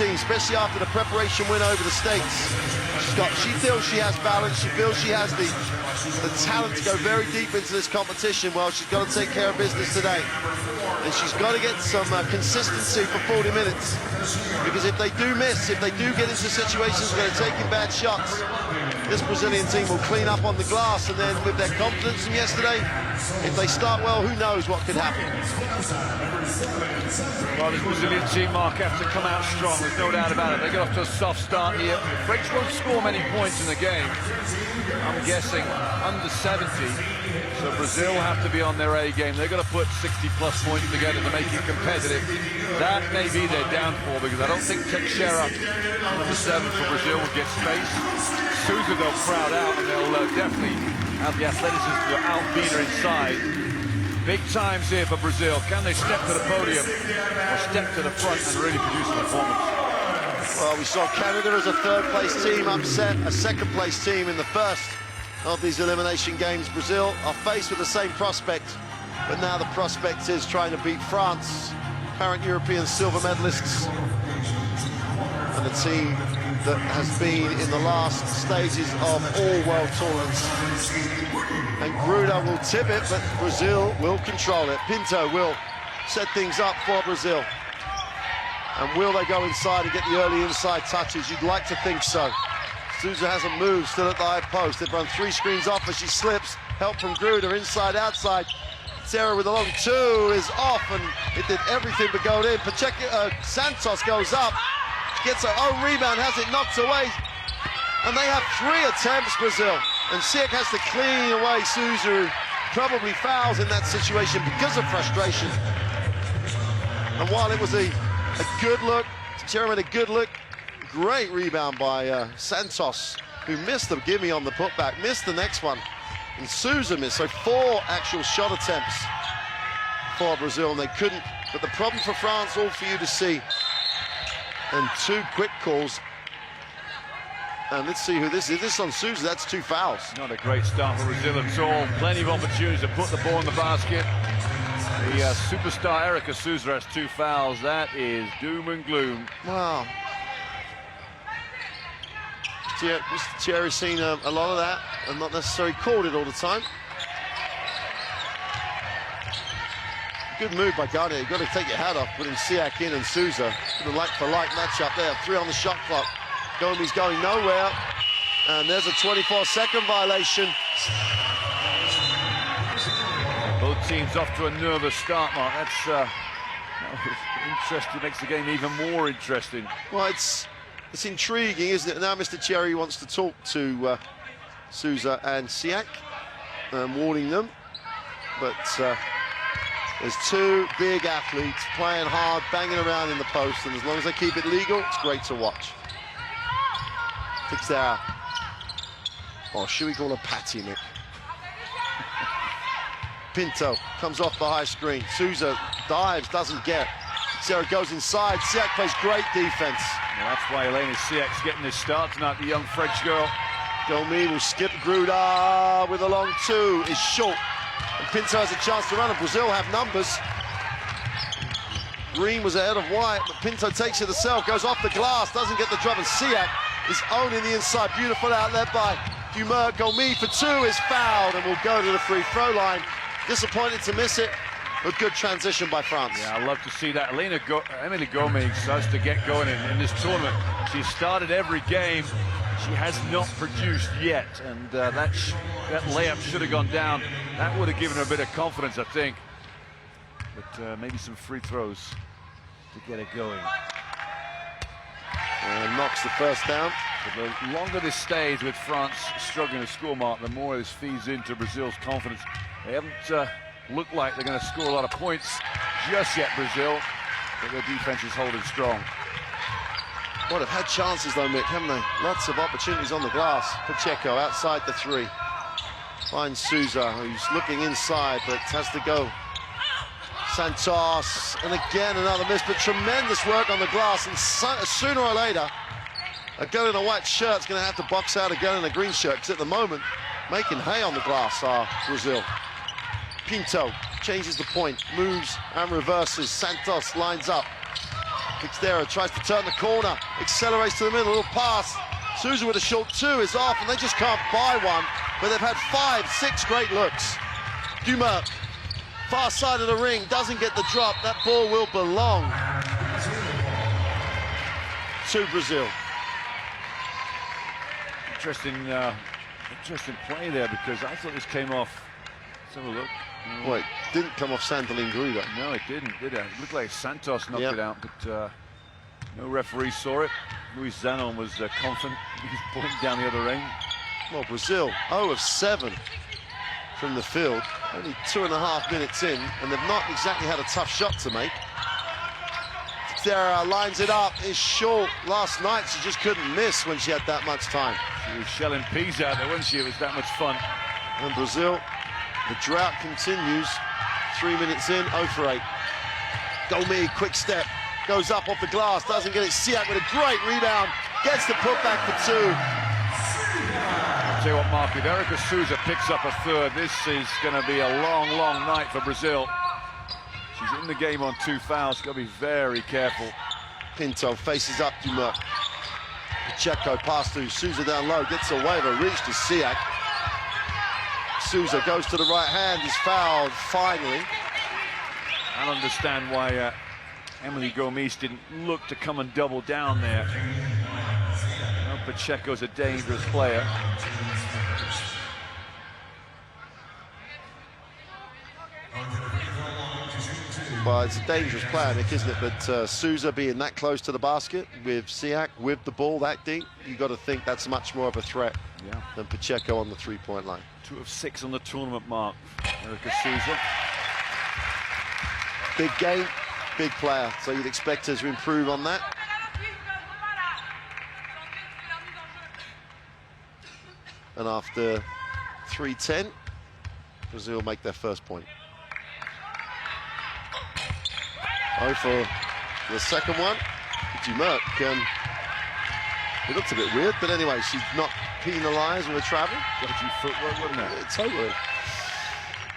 team, especially after the preparation win over the States. She feels she has balance, she feels she has the talent to go very deep into this competition. Well, she's got to take care of business today. And she's got to get some consistency for 40 minutes. Because if they do miss, if they do get into situations where they're taking bad shots, this Brazilian team will clean up on the glass, and then with their confidence from yesterday, if they start well, who knows what could happen. Well, this Brazilian team, Mark, have to come out strong, there's no doubt about it. They get off to a soft start here. The French won't score many points in the game. I'm guessing under 70. So Brazil have to be on their A game. They're going to put 60-plus points together to make it competitive. That may be their downfall, because I don't think Teixeira, number 7 for Brazil, will get space. Souza, they'll crowd out, and they'll definitely have the athleticism to outbeat her inside. Big times here for Brazil. Can they step to the podium or step to the front and really produce a performance? Well, we saw Canada as a third-place team upset a second-place team in the first of these elimination games. Brazil are faced with the same prospect, but now the prospect is trying to beat France, current European silver medalists, and a team that has been in the last stages of all world tournaments. And Gruda will tip it, but Brazil will control it. Pinto will set things up for Brazil. And will they go inside and get the early inside touches? You'd like to think so. Souza hasn't moved, still at the high post. They've run 3 screens off as she slips. Help from Gruda, inside, outside. Terra with a long 2 is off, and it did everything but go in. Santos goes up, gets her own rebound, has it knocked away. And they have 3 attempts, Brazil. And Siak has to clean away Souza, who probably fouls in that situation because of frustration. And while it was a good look, Terra made a good look, great rebound by Santos, who missed the gimme on the putback, missed the next one, and Souza missed. So 4 actual shot attempts for Brazil, and they couldn't. But the problem for France, all for you to see. And 2 quick calls. And let's see who this is. This is on Souza, that's 2 fouls. Not a great start for Brazil at all. Plenty of opportunities to put the ball in the basket. The superstar Erica Souza has 2 fouls. That is doom and gloom. Wow. Mr. Thierry's seen a lot of that and not necessarily called it all the time. Good move by Garnier. You've got to take your hat off, putting Siak in and Souza. The like-for-like matchup there. 3 on the shot clock. Gomi's going nowhere. And there's a 24-second violation. Both teams off to a nervous start, Mark. That's interesting. Makes the game even more interesting. Well, it's intriguing, isn't it? Now Mr. Thierry wants to talk to Souza and Siak, warning them. But there's 2 big athletes playing hard, banging around in the post, and as long as they keep it legal, it's great to watch. Teixeira. Or should we call her Patty, Mick? Pinto comes off the high screen. Souza dives, doesn't get. Teixeira goes inside. Siak plays great defense. Well, that's why Elena Siak's getting this start tonight, the young French girl. Gomi will skip Gruda with a long 2, is short. And Pinto has a chance to run, and Brazil have numbers. Green was ahead of White, but Pinto takes it herself, goes off the glass, doesn't get the drop, and Siak is owning the inside. Beautiful outlet by Dumer. Gomi for 2 is fouled and will go to the free throw line. Disappointed to miss it, but good transition by France. Yeah, I love to see that. Emily Gomi starts to get going in this tournament. She started every game. She has not produced yet, and that layup should have gone down. That would have given her a bit of confidence, I think. But maybe some free throws to get it going. And knocks the first down. But the longer this stays with France struggling to score, Mark, the more this feeds into Brazil's confidence. They haven't looked like they're going to score a lot of points just yet, Brazil, but their defense is holding strong. Well, they've had chances though, Mick, haven't they? Lots of opportunities on the glass. Pacheco outside the 3. Finds Souza, who's looking inside, but has to go. Santos, and again another miss, but tremendous work on the glass, and sooner or later, a girl in a white shirt's going to have to box out a girl in a green shirt, because at the moment, making hay on the glass are Brazil. Pinto changes the point, moves and reverses. Santos lines up. Fixera tries to turn the corner, accelerates to the middle, little pass. Souza with a short two is off, and they just can't buy one, but they've had 5, 6 great looks. Dumerc, far side of the ring, doesn't get the drop. That ball will belong to Brazil. Interesting play there, because I thought this came off. Let's have a look. Wait, didn't come off Sandelin Gruda. No, it didn't, did it? It looked like Santos knocked it out, but no referee saw it. Luis Zanon was confident. He was pointing down the other end. Well, Brazil 0 of 7 from the field, only 2.5 minutes in, and they've not exactly had a tough shot to make. Fixera lines it up, is short. Last night she just couldn't miss when she had that much time. She was shelling peas out there, wasn't she? It was that much fun. And Brazil, the drought continues. 3 minutes in, 0 for 8. Gomi, quick step, goes up off the glass, doesn't get it. Siak with a great rebound, gets the putback for 2. I'll tell you what, Mark, if Erica Souza picks up a third, this is going to be a long, long night for Brazil. She's in the game on 2 fouls, got to be very careful. Pinto faces up Dumerc. Pacheco pass through, Souza down low, gets away with a reach to Siak. Souza goes to the right hand, is fouled finally. I don't understand why Emily Gomes didn't look to come and double down there. Well, Pacheco's a dangerous player. Well, it's a dangerous player, Nick, isn't it? But Souza being that close to the basket with Siak, with the ball that deep, you've got to think that's much more of a threat than Pacheco on the 3-point line. 2 of 6 on the tournament mark, Erica Souza. Big game, big player, so you'd expect her to improve on that. And after 3:10, Brazil make their first point. 0 for the second one. Dumerc, it looks a bit weird, but anyway, she's not penalised with a travel. Dodgy footwork, wasn't it? Totally.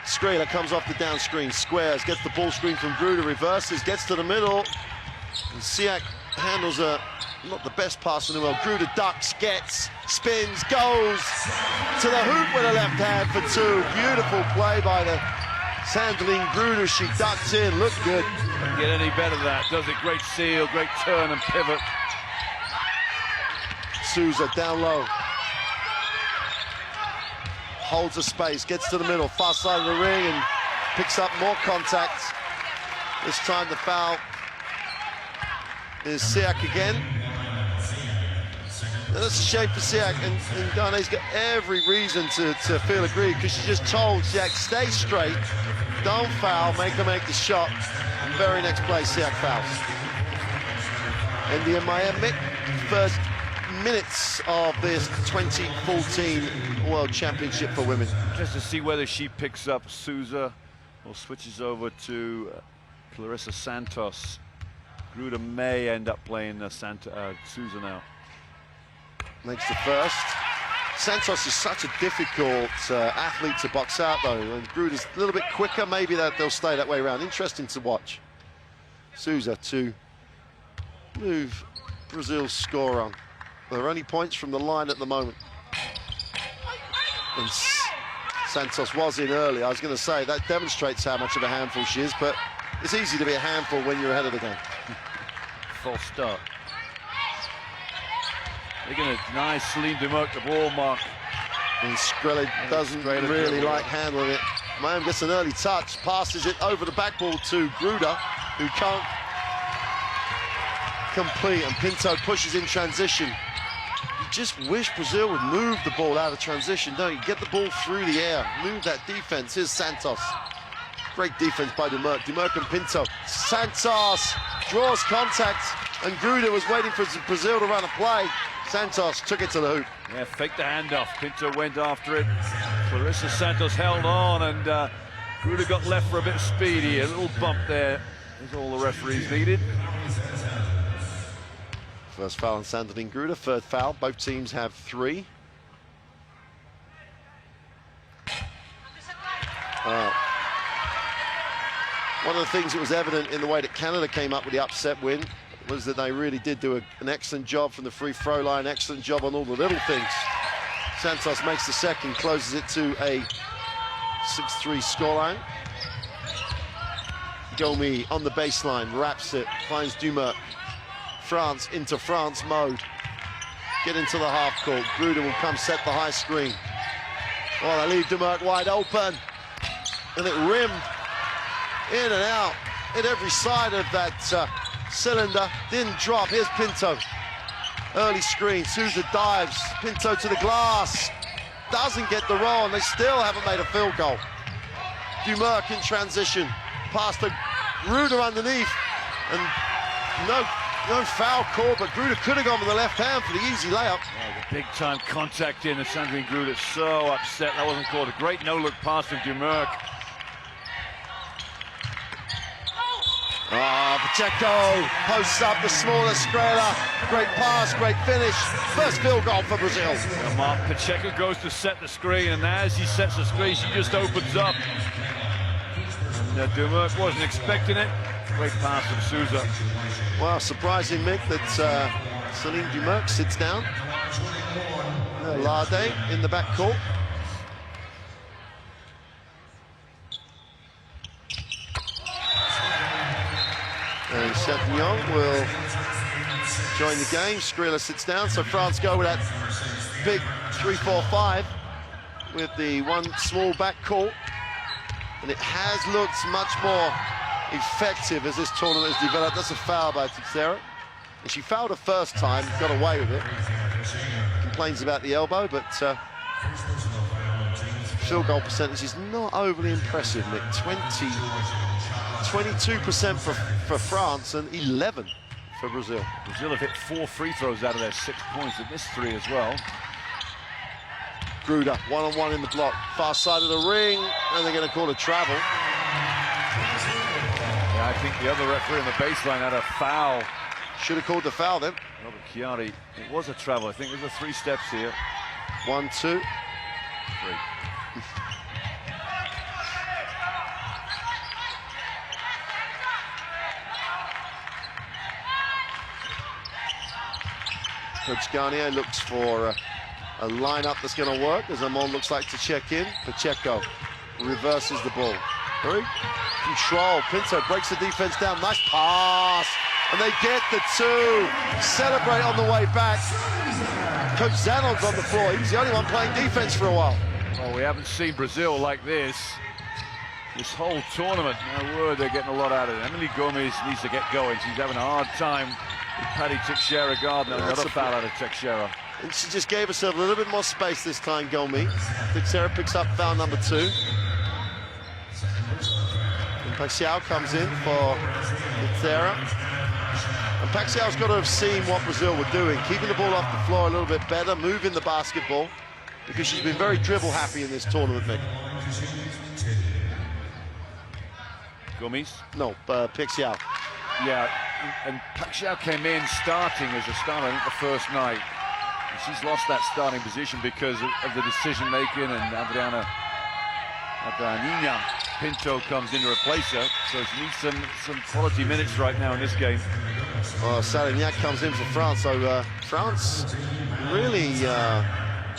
Skrilla comes off the down screen, squares, gets the ball screen from Gruda, reverses, gets to the middle. And Siak handles not the best pass in the world. Gruda ducks, gets, spins, goes to the hoop with a left hand for 2. Beautiful play by the Sandelin Gruda. She ducked in, looked good. Doesn't get any better than that, does it? Great seal, great turn and pivot. Souza down low. Holds a space, gets to the middle, far side of the ring, and picks up more contact. This time the foul is Siak again. And that's a shame for Siak, and Ghane's got every reason to feel aggrieved, because she just told Siak, stay straight, don't foul, make her make the shot. And very next play, Siak fouls. India Miami, first minutes of this 2014 World Championship for women. Just to see whether she picks up Souza or switches over to Clarissa Santos. Gruda may end up playing Souza now. Makes the first. Santos is such a difficult athlete to box out, though, and Gruda's a little bit quicker. Maybe they'll stay that way around. Interesting to watch. Souza to move Brazil's score on. They're only points from the line at the moment. And Santos was in early. I was going to say, that demonstrates how much of a handful she is, but it's easy to be a handful when you're ahead of the game. False start. They're going to deny Celine Dumerc the ball, Mark. And Skrilla doesn't really like handling it. Miami gets an early touch, passes it over the backboard to Gruda, who can't complete, and Pinto pushes in transition. You just wish Brazil would move the ball out of transition, don't you? Get the ball through the air, move that defense. Here's Santos. Great defense by Dumerc. Dumerc and Pinto. Santos draws contact, and Gruda was waiting for Brazil to run a play. Santos took it to the hoop. Yeah, faked the handoff. Pinto went after it. Clarissa Santos held on, and Gruda got left for a bit of speed here. A little bump there is all the referees needed. First foul on Sandelin Gruda, third foul. Both teams have 3. One of the things that was evident in the way that Canada came up with the upset win, was that they really did do an excellent job from the free throw line, excellent job on all the little things. Santos makes the second, closes it to a 6-3 scoreline. Gomi on the baseline, wraps it, finds Dumerc. France into France mode. Get into the half court. Gruder will come set the high screen. Oh, they leave Dumerc wide open. And it rimmed in and out, hit every side of that cylinder, didn't drop. Here's Pinto. Early screen, Souza dives, Pinto to the glass. Doesn't get the roll, and they still haven't made a field goal. Dumerc in transition, past to Gruder underneath, and no foul call, but Gruder could have gone with the left hand for the easy layup. Oh, the big-time contact in, and Sandrine Gruder so upset that wasn't called. A great no-look pass from Dumerc. Pacheco posts up the smaller Skrilla. Great pass, great finish. First field goal for Brazil. Mark Pacheco goes to set the screen, and as he sets the screen, she just opens up. Dumerc wasn't expecting it. Great pass from Souza. Well, surprising, Mick, that Celine Dumerc sits down. Lade in the backcourt. And Champignon will join the game. Skrilla sits down, so France go with that big 3-4-5 with the one small backcourt. And it has looked much more effective as this tournament has developed. That's a foul by Teixeira. And she fouled her first time, got away with it. Complains about the elbow, but field goal percentage is not overly impressive, Nick. 22% for France and 11 for Brazil. Brazil have hit 4 free throws out of their 6 points. They've missed 3 as well. Gruder, one-on-one in the block, far side of the ring, and they're going to call a travel. Yeah, I think the other referee on the baseline had a foul. Should have called the foul then. Robert Chiari, it was a travel. I think there's 3 steps here. 1, 2. 3. Coach Garnier looks for a lineup that's going to work, as Amon looks like to check in. Pacheco reverses the ball. Very control. Pinto breaks the defense down. Nice pass. And they get the 2. Celebrate on the way back. Coach Zanon's on the floor. He was the only one playing defense for a while. Well, we haven't seen Brazil like this whole tournament. My word, they're getting a lot out of it. Emily Gomez needs to get going. She's having a hard time with Patty Teixeira guarding. Another foul out of Teixeira. And she just gave herself a little bit more space this time, Gomi. Teixeira picks up foul number 2. And Paxiao comes in for Teixeira. And Paxiao's got to have seen what Brazil were doing, keeping the ball off the floor a little bit better, moving the basketball, because she's been very dribble happy in this tournament, Mick. Gomes? No, Paxiao. Yeah, and Paxiao came in starting as a starter, I think, the first night. And she's lost that starting position because of the decision-making, and Adriana Pinto comes in to replace her, so she needs some quality minutes right now in this game. Well, Salignac comes in for France, so France really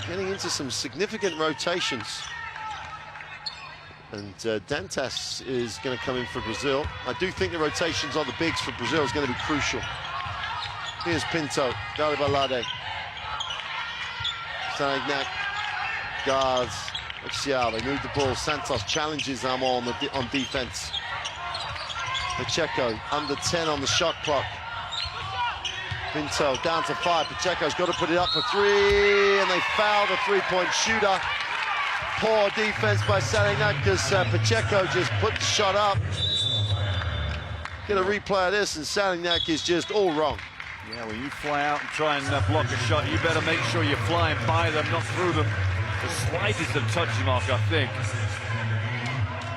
getting into some significant rotations. And Dantas is going to come in for Brazil. I do think the rotations on the bigs for Brazil is going to be crucial. Here's Pinto, guarded by Lade. Salignac guards Xiao. They move the ball. Santos challenges Amon on defense. Pacheco under 10 on the shot clock. Pinto down to 5. Pacheco's got to put it up for 3, and they foul the 3-point shooter. Poor defense by Salignac, because Pacheco just put the shot up. Get a replay of this, and Salignac is just all wrong. Yeah, when you fly out and try and block a shot, you better make sure you're flying by them, not through them. The slightest of touch mark, I think.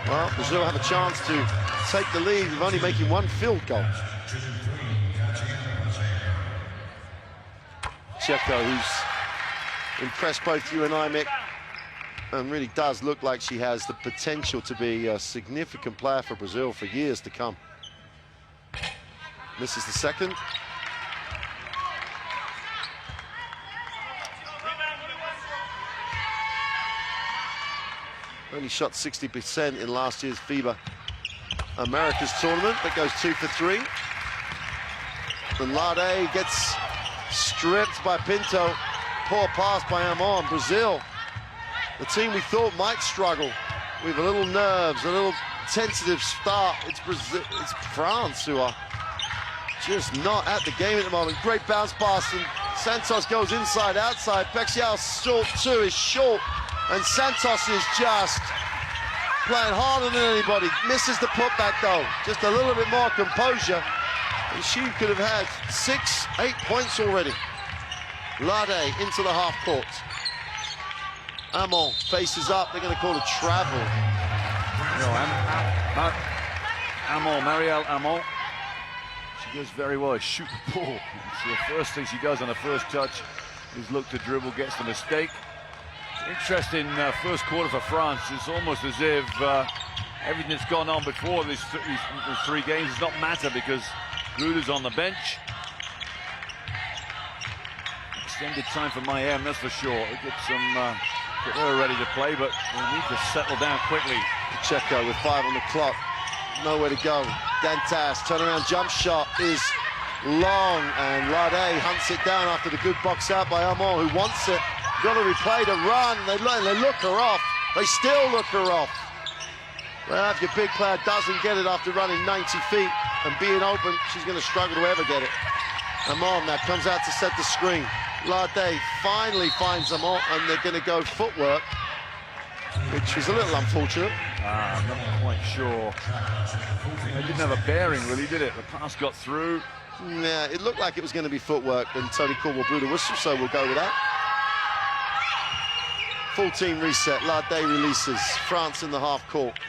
Well, Brazil have a chance to take the lead with only making 1 field goal. Pacheco, who's impressed both you and I, Mick, and really does look like she has the potential to be a significant player for Brazil for years to come. Misses the second. Only shot 60% in last year's FIBA Americas tournament, but goes 2 for 3. And Lade gets stripped by Pinto. Poor pass by Amon. Brazil, the team we thought might struggle with a little nerves, a little tentative start. It's Brazil, it's France who are just not at the game at the moment. Great bounce pass, and Santos goes inside, outside. Pexial's short too, is short, and Santos is just playing harder than anybody. Misses the putback though. Just a little bit more composure, and she could have had 6, 8 points already. Lade into the half court. Amon faces up. They're going to call a travel. Amon, Marielle Amon. She does very well. Shoot the ball. So the first thing she does on the first touch is look to dribble, gets the mistake. Interesting first quarter for France. It's almost as if everything that's gone on before these 3 games does not matter because Gruder's on the bench. Extended time for Mayem, that's for sure. We'll get her ready to play, but we need to settle down quickly. Pacheco with 5 on the clock. Nowhere to go. Dantas, turnaround jump shot is long, and Lade hunts it down after the good box out by Amon, who wants it. Got to replay to run. They look her off. They still look her off. Well, if your big player doesn't get it after running 90 feet and being open, she's going to struggle to ever get it. Amon now comes out to set the screen. Lade finally finds Amon, and they're going to go footwork, which was a little unfortunate. I'm not quite sure. They didn't have a bearing, really, did it? The pass got through. Yeah, it looked like it was going to be footwork, and Tony Caldwell blew the whistle, so we'll go with that. Full team reset. Lade releases. France in the half court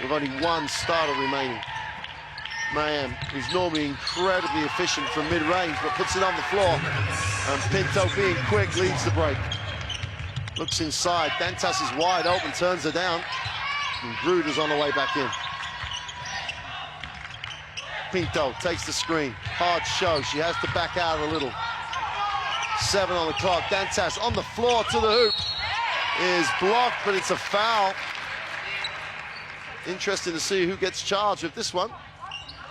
with only 1 starter remaining. Mayem, who's normally incredibly efficient from mid-range, but puts it on the floor. And Pinto, being quick, leads the break. Looks inside. Dantas is wide open, turns her down. And Gruder's on the way back in. Pinto takes the screen. Hard show. She has to back out a little. 7 on the clock. Dantas on the floor to the hoop. Is blocked, but it's a foul. Interesting to see who gets charged with this one.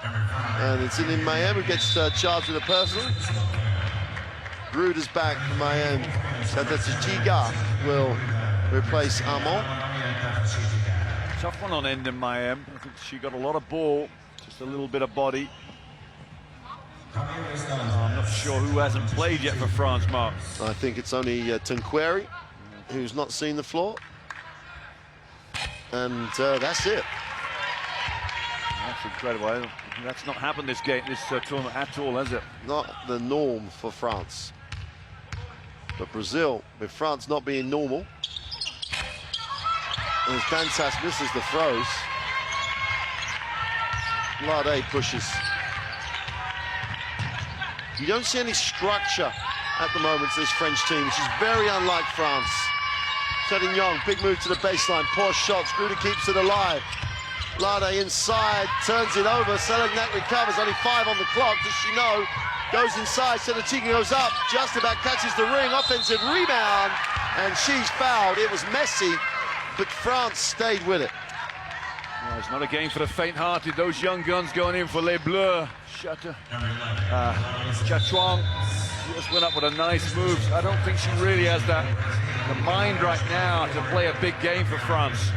And it's in Mayem who gets charged with a personal. Gruder's back for Mayem. Tiga will replace Amon. Tough one on end in Mayem. I think she got a lot of ball, just a little bit of body. I'm not sure who hasn't played yet for France, Mark. I think it's only Tanqueray who's not seen the floor. And that's it. That's incredible. That's not happened this tournament at all, has it? Not the norm for France. But Brazil, with France not being normal, and as Dantas misses the throws, Lade pushes. You don't see any structure at the moment to this French team, which is very unlike France. Young, big move to the baseline, poor shots, Gruder keeps it alive. Lade inside, turns it over, Selignac recovers, only 5 on the clock, does she know? Goes inside, Senatica goes up, just about catches the ring, offensive rebound, and she's fouled. It was messy, but France stayed with it. Well, it's not a game for the faint-hearted. Those young guns going in for Les Bleus. Chatuang just went up with a nice move. I don't think she really has the mind right now to play a big game for France.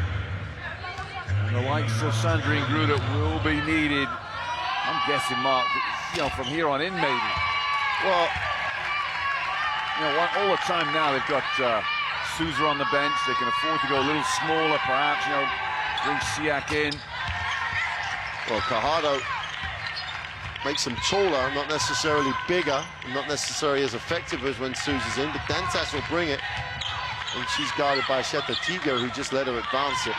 And the likes of Sandrine Gruder will be needed. I'm guessing, Mark, from here on in, maybe. Well, all the time now they've got Sousa on the bench. They can afford to go a little smaller, perhaps. Bring Siak in. Well, Cajado makes them taller, not necessarily bigger, and not necessarily as effective as when Sousa's in, but Dantas will bring it. And she's guarded by Tiga, who just let her advance it.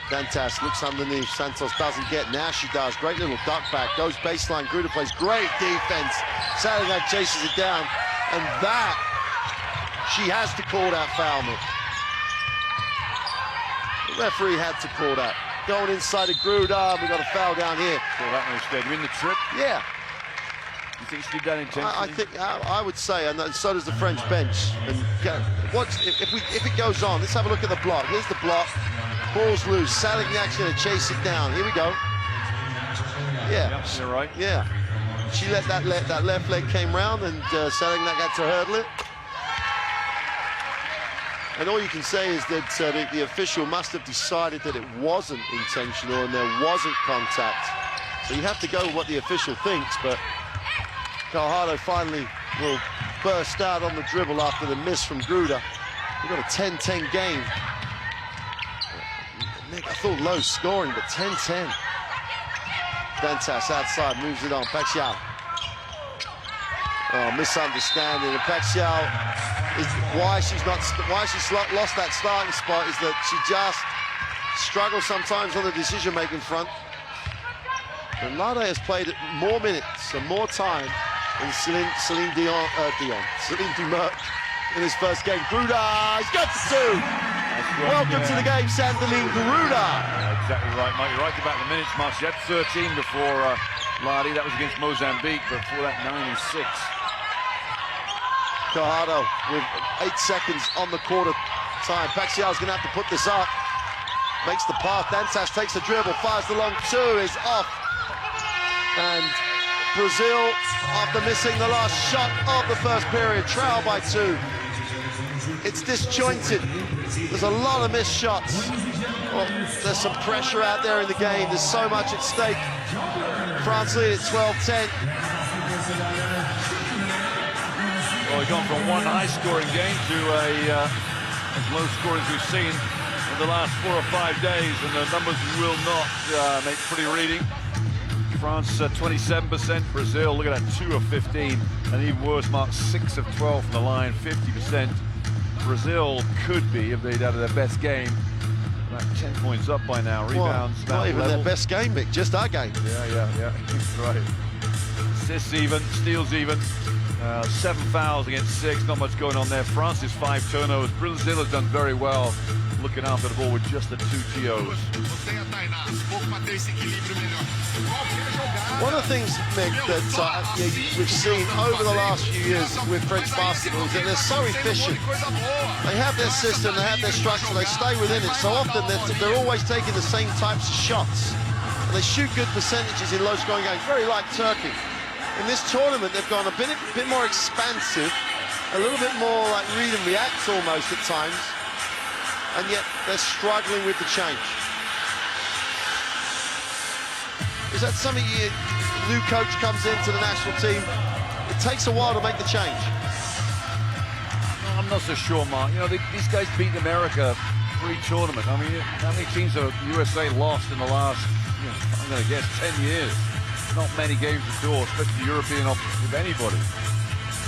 Dantas looks underneath, Santos doesn't get, now she does. Great little duck back, goes baseline, Gruder plays great defense. Salignac chases it down, and that, she has to call that foul, Mick. The referee had to call that. Going inside of Gruder, we got a foul down here. Call that one instead. You in the trip? Yeah. You think she did that intentionally? I would say, and so does the French bench. And if it goes on, let's have a look at the block. Here's the block. Ball's loose. Salignac's going to chase it down. Here we go. Yeah, yep, you're right. Yeah, she let that left leg came round, and Salignac had to hurdle it. And all you can say is that the official must have decided that it wasn't intentional and there wasn't contact. So you have to go with what the official thinks, but Fajardo finally will burst out on the dribble after the miss from Gruda. We've got a 10-10 game. Nick, I thought low scoring, but 10-10. Dantas outside, moves it on. Pacquiao. Oh, misunderstanding. And Pacquiao is why she's lost that starting spot is that she just struggles sometimes on the decision-making front. And Lade has played more minutes and more time than Celine Dumerc in his first game. Gruda, he's got to two. Welcome to the game, Sandeline Gruda. Exactly right, Mike. You're right about the minutes, Mark. She had 13 before Lade. That was against Mozambique. Before that, 96. Fajardo with 8 seconds on the quarter time. Pacquiao's going to have to put this up. Makes the pass. Dantas takes the dribble, fires the long two, is off. And Brazil, after missing the last shot of the first period, trail by 2. It's disjointed. There's a lot of missed shots. Well, there's some pressure out there in the game. There's so much at stake. France lead at 12-10. Well, we've gone from one high-scoring game to as low scoring as we've seen in the last 4 or 5 days, and the numbers will not make pretty reading. France 27%, Brazil, look at that, 2 of 15, and even worse, Mark, 6 of 12 from the line, 50%. Brazil could be, if they'd had their best game, about 10 points up by now. Rebounds, not even level. their best game, Mick, just our game. Yeah, right. Assists even, steals even. 7 fouls against 6, not much going on there. France is 5 turnovers. Brazil has done very well looking after the ball with just the 2 TOs. One of the things, Mick, that we've seen over the last few years with French basketball is that they're so efficient. They have their system, they have their structure, they stay within it. So often they're always taking the same types of shots. And they shoot good percentages in low-scoring games, very like Turkey. In this tournament, they've gone a bit more expansive, a little bit more like read and react almost at times, and yet they're struggling with the change. Is that something new coach comes into the national team? It takes a while to make the change. I'm not so sure, Mark. You know, these guys beat America pre-tournament. I mean, how many teams have USA lost in the last, I'm going to guess, 10 years? Not many games at all, especially European with anybody.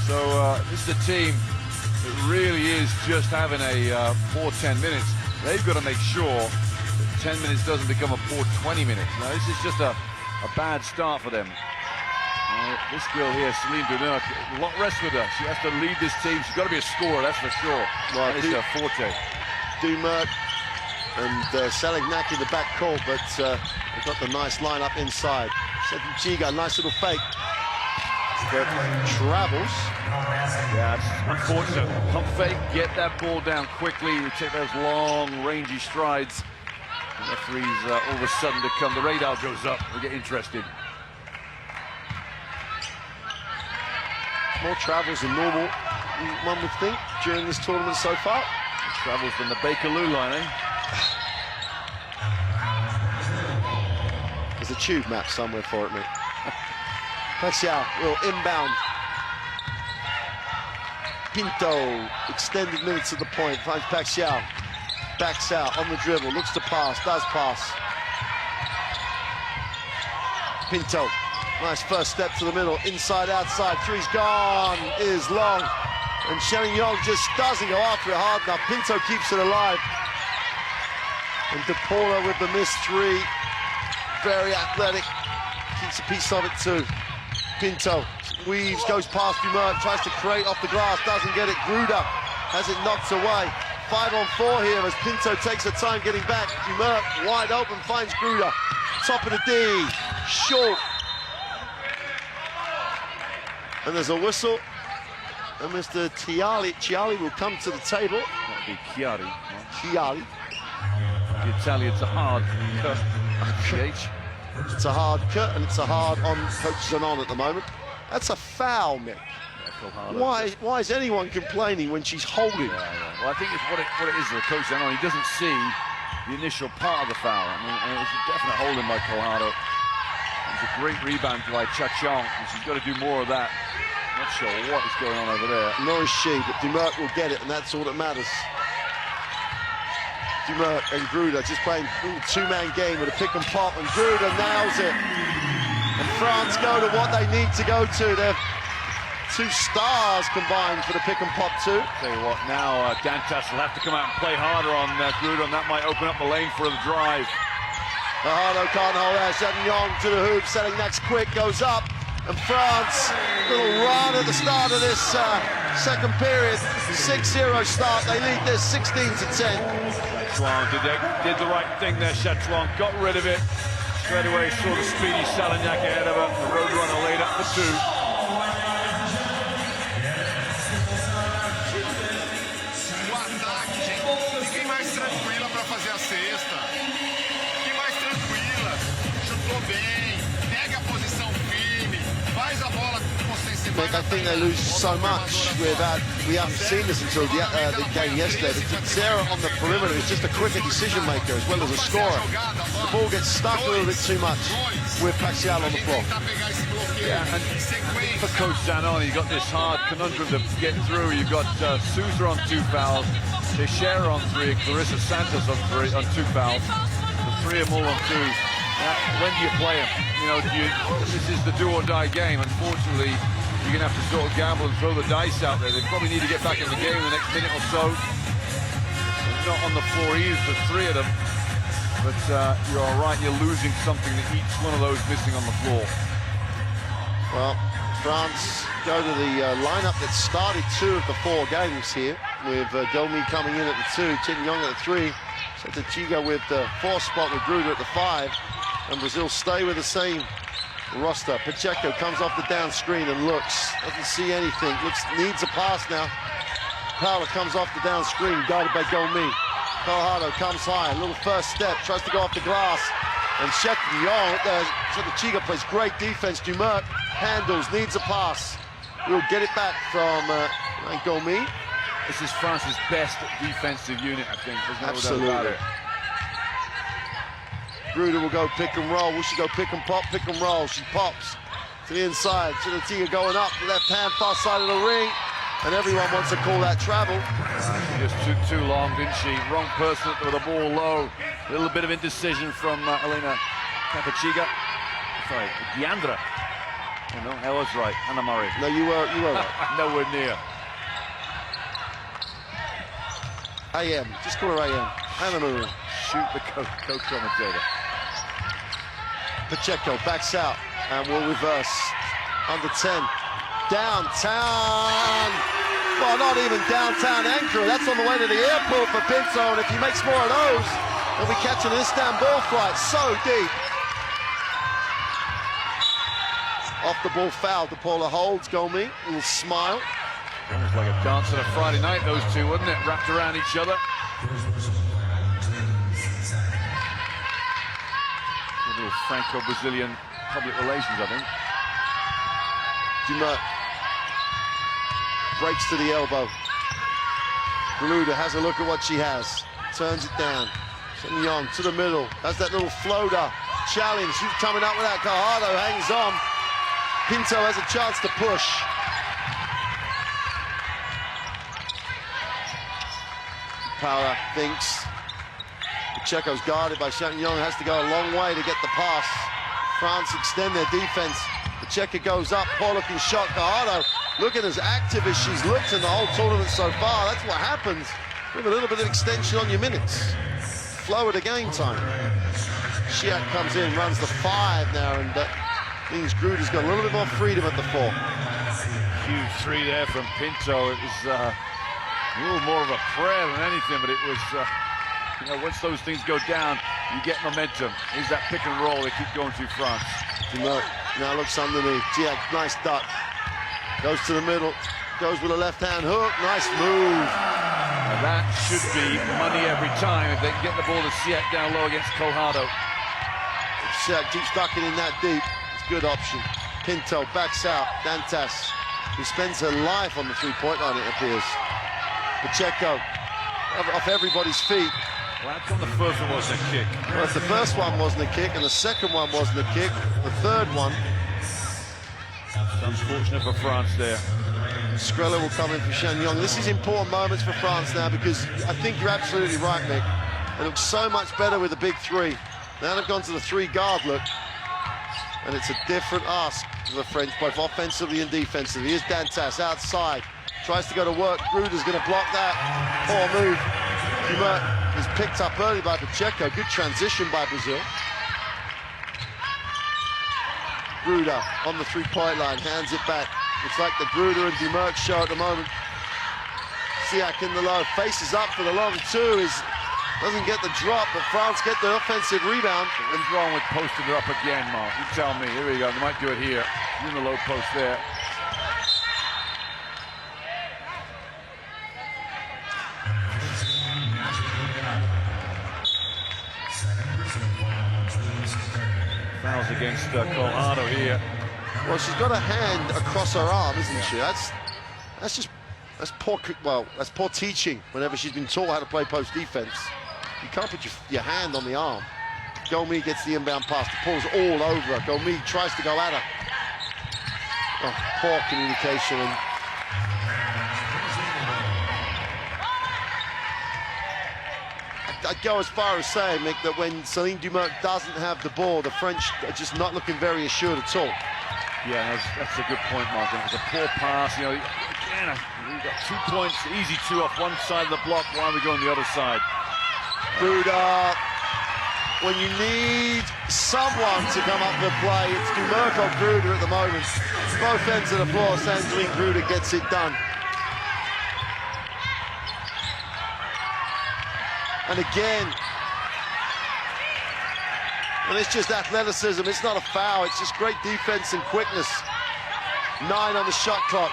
So this is a team that really is just having a poor 10 minutes. They've got to make sure that 10 minutes doesn't become a poor 20 minutes. Now, this is just a bad start for them. This girl here, Celine Dumerc, a lot rests with her. She has to lead this team. She's got to be a scorer, that's for sure. That is her forte. Dumerc and Salignac in the back court, but they've got the nice lineup inside. Chiga, nice little fake. But travels. Yeah, it's unfortunate. Pump fake, get that ball down quickly. We take those long, rangy strides. The referees all of a sudden to come. The radar goes up. We get interested. More travels than normal, one would think, during this tournament so far. More travels than the Bakerloo line, eh? There's a tube map somewhere for it, mate. Pacquiao will inbound. Pinto, extended minutes at the point, finds Pacquiao. Backs out on the dribble, looks to pass, does pass. Pinto, nice first step to the middle, inside, outside, three's gone, is long. And Shenning Yong just doesn't go after it hard enough. Pinto keeps it alive. And DePaula with the missed 3. Very athletic, keeps a piece of it too. Pinto weaves, goes past Dumerc, tries to create off the glass, doesn't get it. Gruda has it knocked away. 5-on-4 here as Pinto takes her time getting back. Dumerc wide open, finds Gruda. Top of the D, short. And there's a whistle. And Mr. Chiali will come to the table. That would be Chiari. Chiali. The Italians are hard. CH. It's a hard cut, and it's a hard on Coach Zanon at the moment. That's a foul, Mick. Why is anyone complaining when she's holding? Well, I think it's what it is with Coach Zanon. He doesn't see the initial part of the foul. I mean, it's a definite holding by Colorado. It's a great rebound by Chachon, and she's got to do more of that. Not sure what is going on over there. Nor is she, but Dumerc will get it, and that's all that matters. Dumerc and Gruder just playing a two-man game with a pick and pop, and Gruder nails it. And France go to what they need to go to. They're two stars combined for the pick and pop too. Tell you what, now Dantas will have to come out and play harder on Gruder, and that might open up the lane for the drive. Fajardo can't hold out. Chatillon to the hoop, setting next quick, goes up. And France, little run at the start of this second period. 6-0 start, they lead this 16-10. Chatillon did the right thing there, Chatillon got rid of it. Straight away saw the speedy Salignac ahead of her. The Roadrunner laid up for two. O ataque, gente, fiquem mais tranquila para fazer a cesta. Fiquem mais tranquila. Chutou bem, pega a posição firme, faz a bola com sensibilidade. I think they lose so much without. We haven't seen this until the game yesterday. But Sarah on the perimeter is just a quicker decision maker as well as a scorer. The ball gets stuck a little bit too much with Paxial on the floor. Yeah, and for Coach Zanon, you've got this hard conundrum to get through. You've got Sousa on 2 fouls, Teixeira on 3, and Clarissa Santos on 2 fouls. The three of them all on 2. When do you play them? You know, this is the do-or-die game. Unfortunately, you're going to have to sort of gamble and throw the dice out there. They probably need to get back in the game in the next minute or so. They're not on the floor either, the three of them. But you're all right, you're losing something that each one of those missing on the floor. Well, France go to the lineup that started 2 of the 4 games here, with Domi coming in at the 2, Chatillon at the 3. So to Chiga with the 4 spot with Gruder at the 5. And Brazil stay with the same roster. Pacheco comes off the down screen and looks, doesn't see anything, needs a pass now. Paula comes off the down screen, guarded by Gomi. Fajardo comes high, a little first step, tries to go off the glass. And Chatillon, so the Chiga plays great defense. Dumerc handles, needs a pass. We'll get it back from Gomi. This is France's best defensive unit, I think. There's no Absolutely. doubt about it. Gruder will go pick and roll. Will she go pick and pop? Pick and roll. She pops to the inside. Chiga going up, left hand, far side of the ring. And everyone wants to call that travel. She just took too long, didn't she? Wrong person with the ball low. A little bit of indecision from Elena Capachiga. Sorry, Diandra. Oh, no, I was right. Anna Murray. No, you were right. Nowhere near. AM. Just call her AM. Anna Murray. Shoot the co-commentator. Pacheco backs out and will reverse. Under 10. Downtown. Well, not even downtown Ankara. That's on the way to the airport for Pinto. And if he makes more of those, he'll be catching an Istanbul flight. So deep. Off the ball foul. DePaula holds. Gomi. A little smile. Almost like a dance on a Friday night, those two, wasn't it? Wrapped around each other. A little Franco-Brazilian public relations, I think. Dumerc breaks to the elbow. Gruder has a look at what she has. Turns it down. Young to the middle. Has that little floater. Challenge. She's coming up with that. Fajardo hangs on. Pinto has a chance to push. Power thinks. Pacheco's guarded by Chatillon. Has to go a long way to get the pass. France extend their defense. Pacheco goes up. Paula can shot. Fajardo looking as active as she's looked in the whole tournament so far. That's what happens with a little bit of extension on your minutes. Flow at a game time. Shiak comes in, runs the 5 now, and that means Gruder's got a little bit more freedom at the 4. Huge 3 there from Pinto. It was a little more of a prayer than anything, but it was, you know, once those things go down, you get momentum. Here's that pick and roll they keep going to France. Now looks underneath. Giac, nice duck. Goes to the middle, goes with a left-hand hook, nice move. Now that should be money every time if they can get the ball to Siak down low against Colorado. If Siak keeps ducking in that deep, it's a good option. Pinto backs out, Dantas, who spends her life on the three-point line, it appears. Pacheco, off everybody's feet. Well, how come the first one wasn't a kick? Well, if the first one wasn't a kick and the second one wasn't a kick, the third one... It's unfortunate for France there. Skrilla will come in for Chagnon. This is important moments for France now, because I think you're absolutely right, Mick. It looks so much better with the big three. Now they've gone to the three-guard look, and it's a different ask for the French, both offensively and defensively. Here's Dantas outside, tries to go to work. Gruder's going to block that. Poor move. Dumert is picked up early by Pacheco. Good transition by Brazil. Gruder on the three-point line, hands it back. It's like the Gruder and Dumert show at the moment. Siak in the low, faces up for the long two, doesn't get the drop, but France get the offensive rebound. What's wrong with posting her up again, Mark? You tell me. Here we go. They might do it here. In the low post there. Fouls against Colorado here. Well, she's got a hand across her arm, isn't she? That's poor teaching. Whenever she's been taught how to play post defense, you can't put your hand on the arm. Gomi gets the inbound pass. The ball's all over her. Gomi tries to go at her. Oh, poor communication. And I'd go as far as saying, Mick, that when Céline Dumert doesn't have the ball, the French are just not looking very assured at all. Yeah, that's a good point, Mark. It was a poor pass. You know, again, we've got 2 points, easy two off one side of the block. Why are we going the other side? Gruder, when you need someone to come up with a play, it's Dumert or Gruder at the moment. Both ends of the floor, Céline Gruder gets it done. And again, and it's just athleticism, it's not a foul, it's just great defense and quickness. 9 on the shot clock.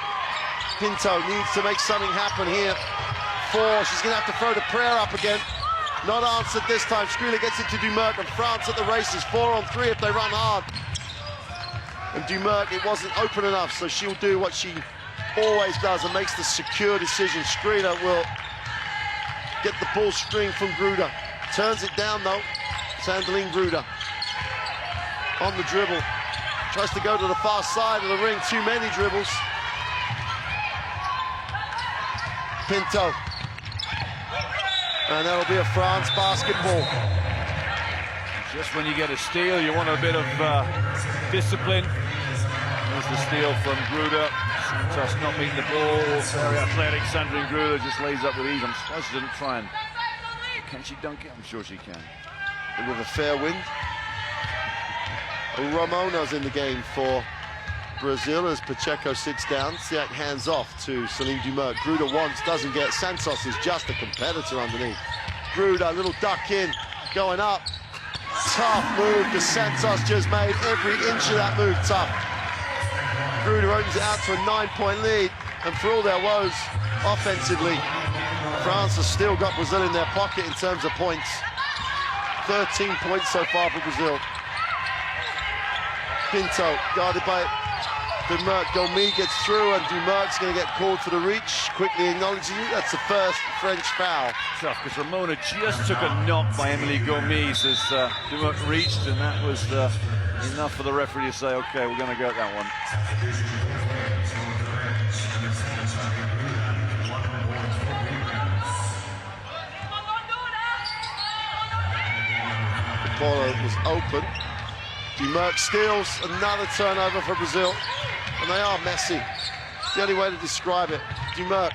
Pinto needs to make something happen here. 4, she's gonna have to throw the prayer up again. Not answered this time. Skrilla gets it to Dumert, and France at the races. 4 on 3 if they run hard. And Dumert, it wasn't open enough, so she'll do what she always does and makes the secure decision. Skrilla will get the ball string from Gruder. Turns it down though. Sandrine Gruder on the dribble. Tries to go to the far side of the ring. Too many dribbles. Pinto. And that'll be a France basketball. Just when you get a steal, you want a bit of discipline. There's the steal from Gruder. Just not meeting the ball. Very athletic. Sandrine Gruder just lays up with ease. I'm surprised she doesn't try and... Can she dunk it? I'm sure she can. With a fair wind. Ramona's in the game for Brazil as Pacheco sits down. Siak hands off to Céline Dumert. Gruder wants, doesn't get. Santos is just a competitor underneath. Gruder, little duck in, going up. Tough move because Santos just made every inch of that move tough. Gruder opens it out to a 9-point lead, and for all their woes, offensively, France has still got Brazil in their pocket in terms of points. 13 points so far for Brazil. Pinto guarded by Dumert. Gomi gets through, and Dumert's going to get called for the reach. Quickly acknowledging it. That's the first French foul. Tough, because Ramona just took a knock by Emily Gomi as Dumert reached, and that was enough for the referee to say, okay, we're going to go at that one. The ball was open. Dumert steals, another turnover for Brazil, and they are messy. It's the only way to describe it. Dumert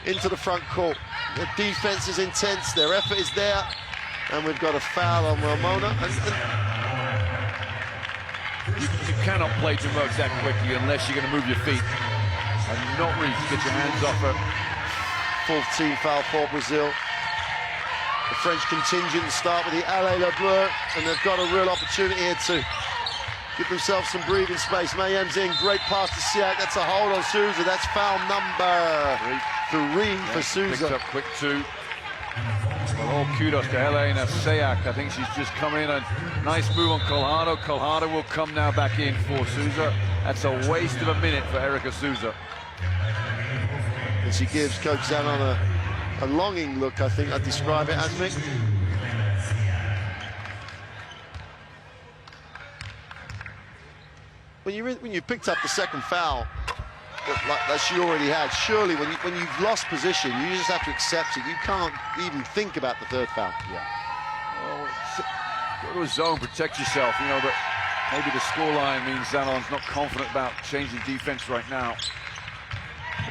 into the front court. Their defense is intense, their effort is there, and we've got a foul on Ramona. You cannot play Dumert that quickly unless you're going to move your feet and not reach, get your hands off her. Fourth team foul for Brazil. The French contingent start with the Allez Le Bleu, and they've got a real opportunity here to give themselves some breathing space. Mayhem's in, great pass to Siak. That's a hold on Souza. That's foul number 3 for Souza. Picked up quick 2. Well, all kudos to Helena Siak. I think she's just come in. A nice move on Colhado. Colhado will come now back in for Souza. That's a waste of a minute for Erica Souza. And she gives Coach Zanon a longing look, I think I'd describe it as, Mick. When you picked up the second foul that she already had, surely when you've lost position, you just have to accept it. You can't even think about the third foul. Yeah. Well, go to a zone, protect yourself. You know, but maybe the scoreline means Zanon's not confident about changing defense right now.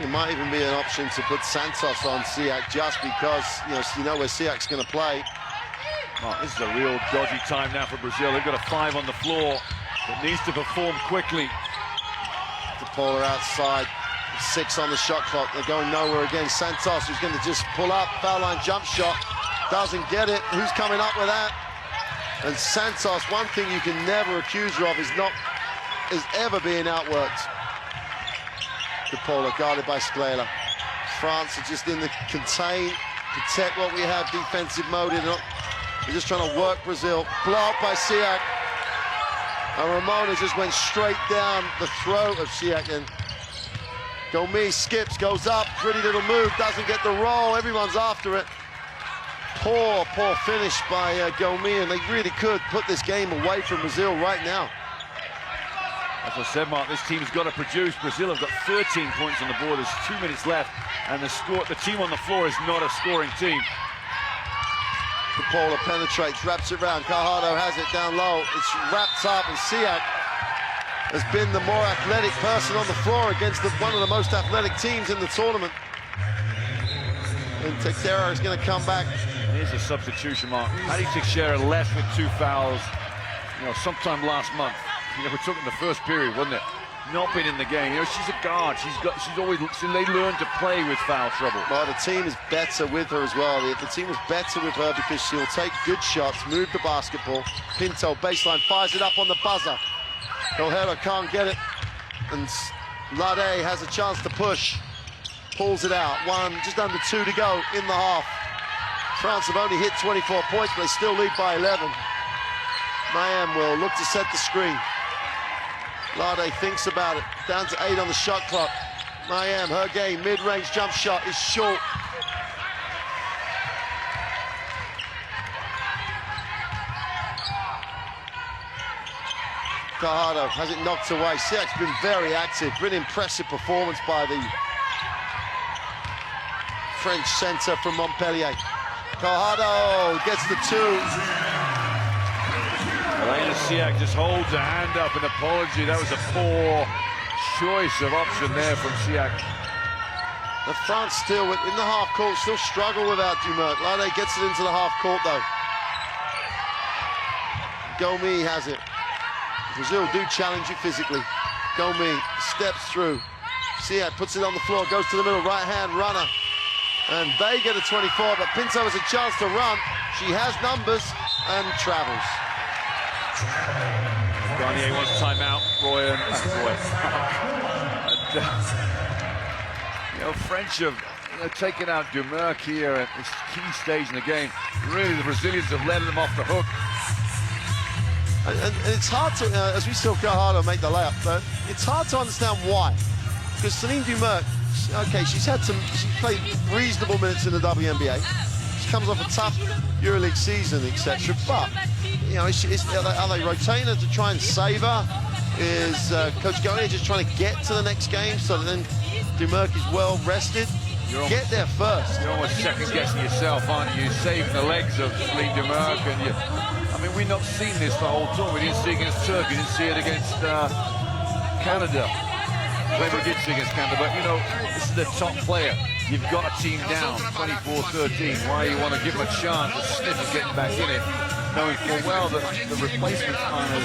It might even be an option to put Santos on Siak just because you know where Siak's going to play. Oh, this is a real dodgy time now for Brazil. They've got a 5 on the floor that needs to perform quickly. DePaula outside, 6 on the shot clock. They're going nowhere again. Santos, who's going to just pull up, foul line jump shot, doesn't get it. Who's coming up with that? And Santos, one thing you can never accuse her of is ever being outworked. DePaula guarded by Sklela. France are just in the contain, protect what we have, defensive mode. They're just trying to work Brazil. Blocked by Siak. And Ramona just went straight down the throat of Siak. And Gomi skips, goes up, pretty little move, doesn't get the roll. Everyone's after it. Poor finish by Gomi, and they really could put this game away from Brazil right now. As I said, Mark, this team's got to produce. Brazil have got 13 points on the board. There's 2 minutes left, and the team on the floor is not a scoring team. DePaula penetrates, wraps it around. Colhado has it down low. It's wrapped up, and Siak has been the more athletic person on the floor against one of the most athletic teams in the tournament. And Teixeira is going to come back. Here's a substitution, Mark. Paddy Teixeira left with 2 fouls, sometime last month. We're talking the first period, wasn't it? Not been in the game. She's a guard. She's always. They learned to play with foul trouble. Well, the team is better with her as well. The team is better with her because she'll take good shots, move the basketball. Pinto baseline fires it up on the buzzer. Colhero can't get it, and Lade has a chance to push. Pulls it out. Just under 2 to go in the half. France have only hit 24 points, but they still lead by 11. Mayhem will look to set the screen. Lade thinks about it. Down to 8 on the shot clock. Mayhem, her game, mid-range jump shot is short. Colhado has it knocked away. Siak's been very active. Really impressive performance by the French center from Montpellier. Colhado gets the 2. Elena Siak just holds her hand up. An apology. That was a poor choice of option there from Siak. The France still, in the half court, still struggle without Dumerc. Lade gets it into the half court, though. Gomi has it. Brazil do challenge you physically. Gomi steps through. Siak puts it on the floor, goes to the middle, right-hand runner. And they get a 24, but Pinto has a chance to run. She has numbers and travels. Garnier wants timeout. French have taken out Dumerc here at this key stage in the game. Really, the Brazilians have let them off the hook. And it's hard to, as we saw Colhado make the layup, but it's hard to understand why. Because Celine Dumerc, okay, she's played reasonable minutes in the WNBA. She comes off a tough EuroLeague season, etc. But are they rotating her to try and save her? Is Coach Garnier just trying to get to the next game so that then Dumerc is well rested? Get there first. You're almost second-guessing yourself, aren't you? You're saving the legs of Celine Dumerc, and we've not seen this the whole tour. We didn't see it against Turkey, we didn't see it against Canada. Maybe we did see against Canada, but this is the top player. You've got a team down, 24-13. Why you want to give them a chance to sniff and get back in it, knowing full well that the replacement time is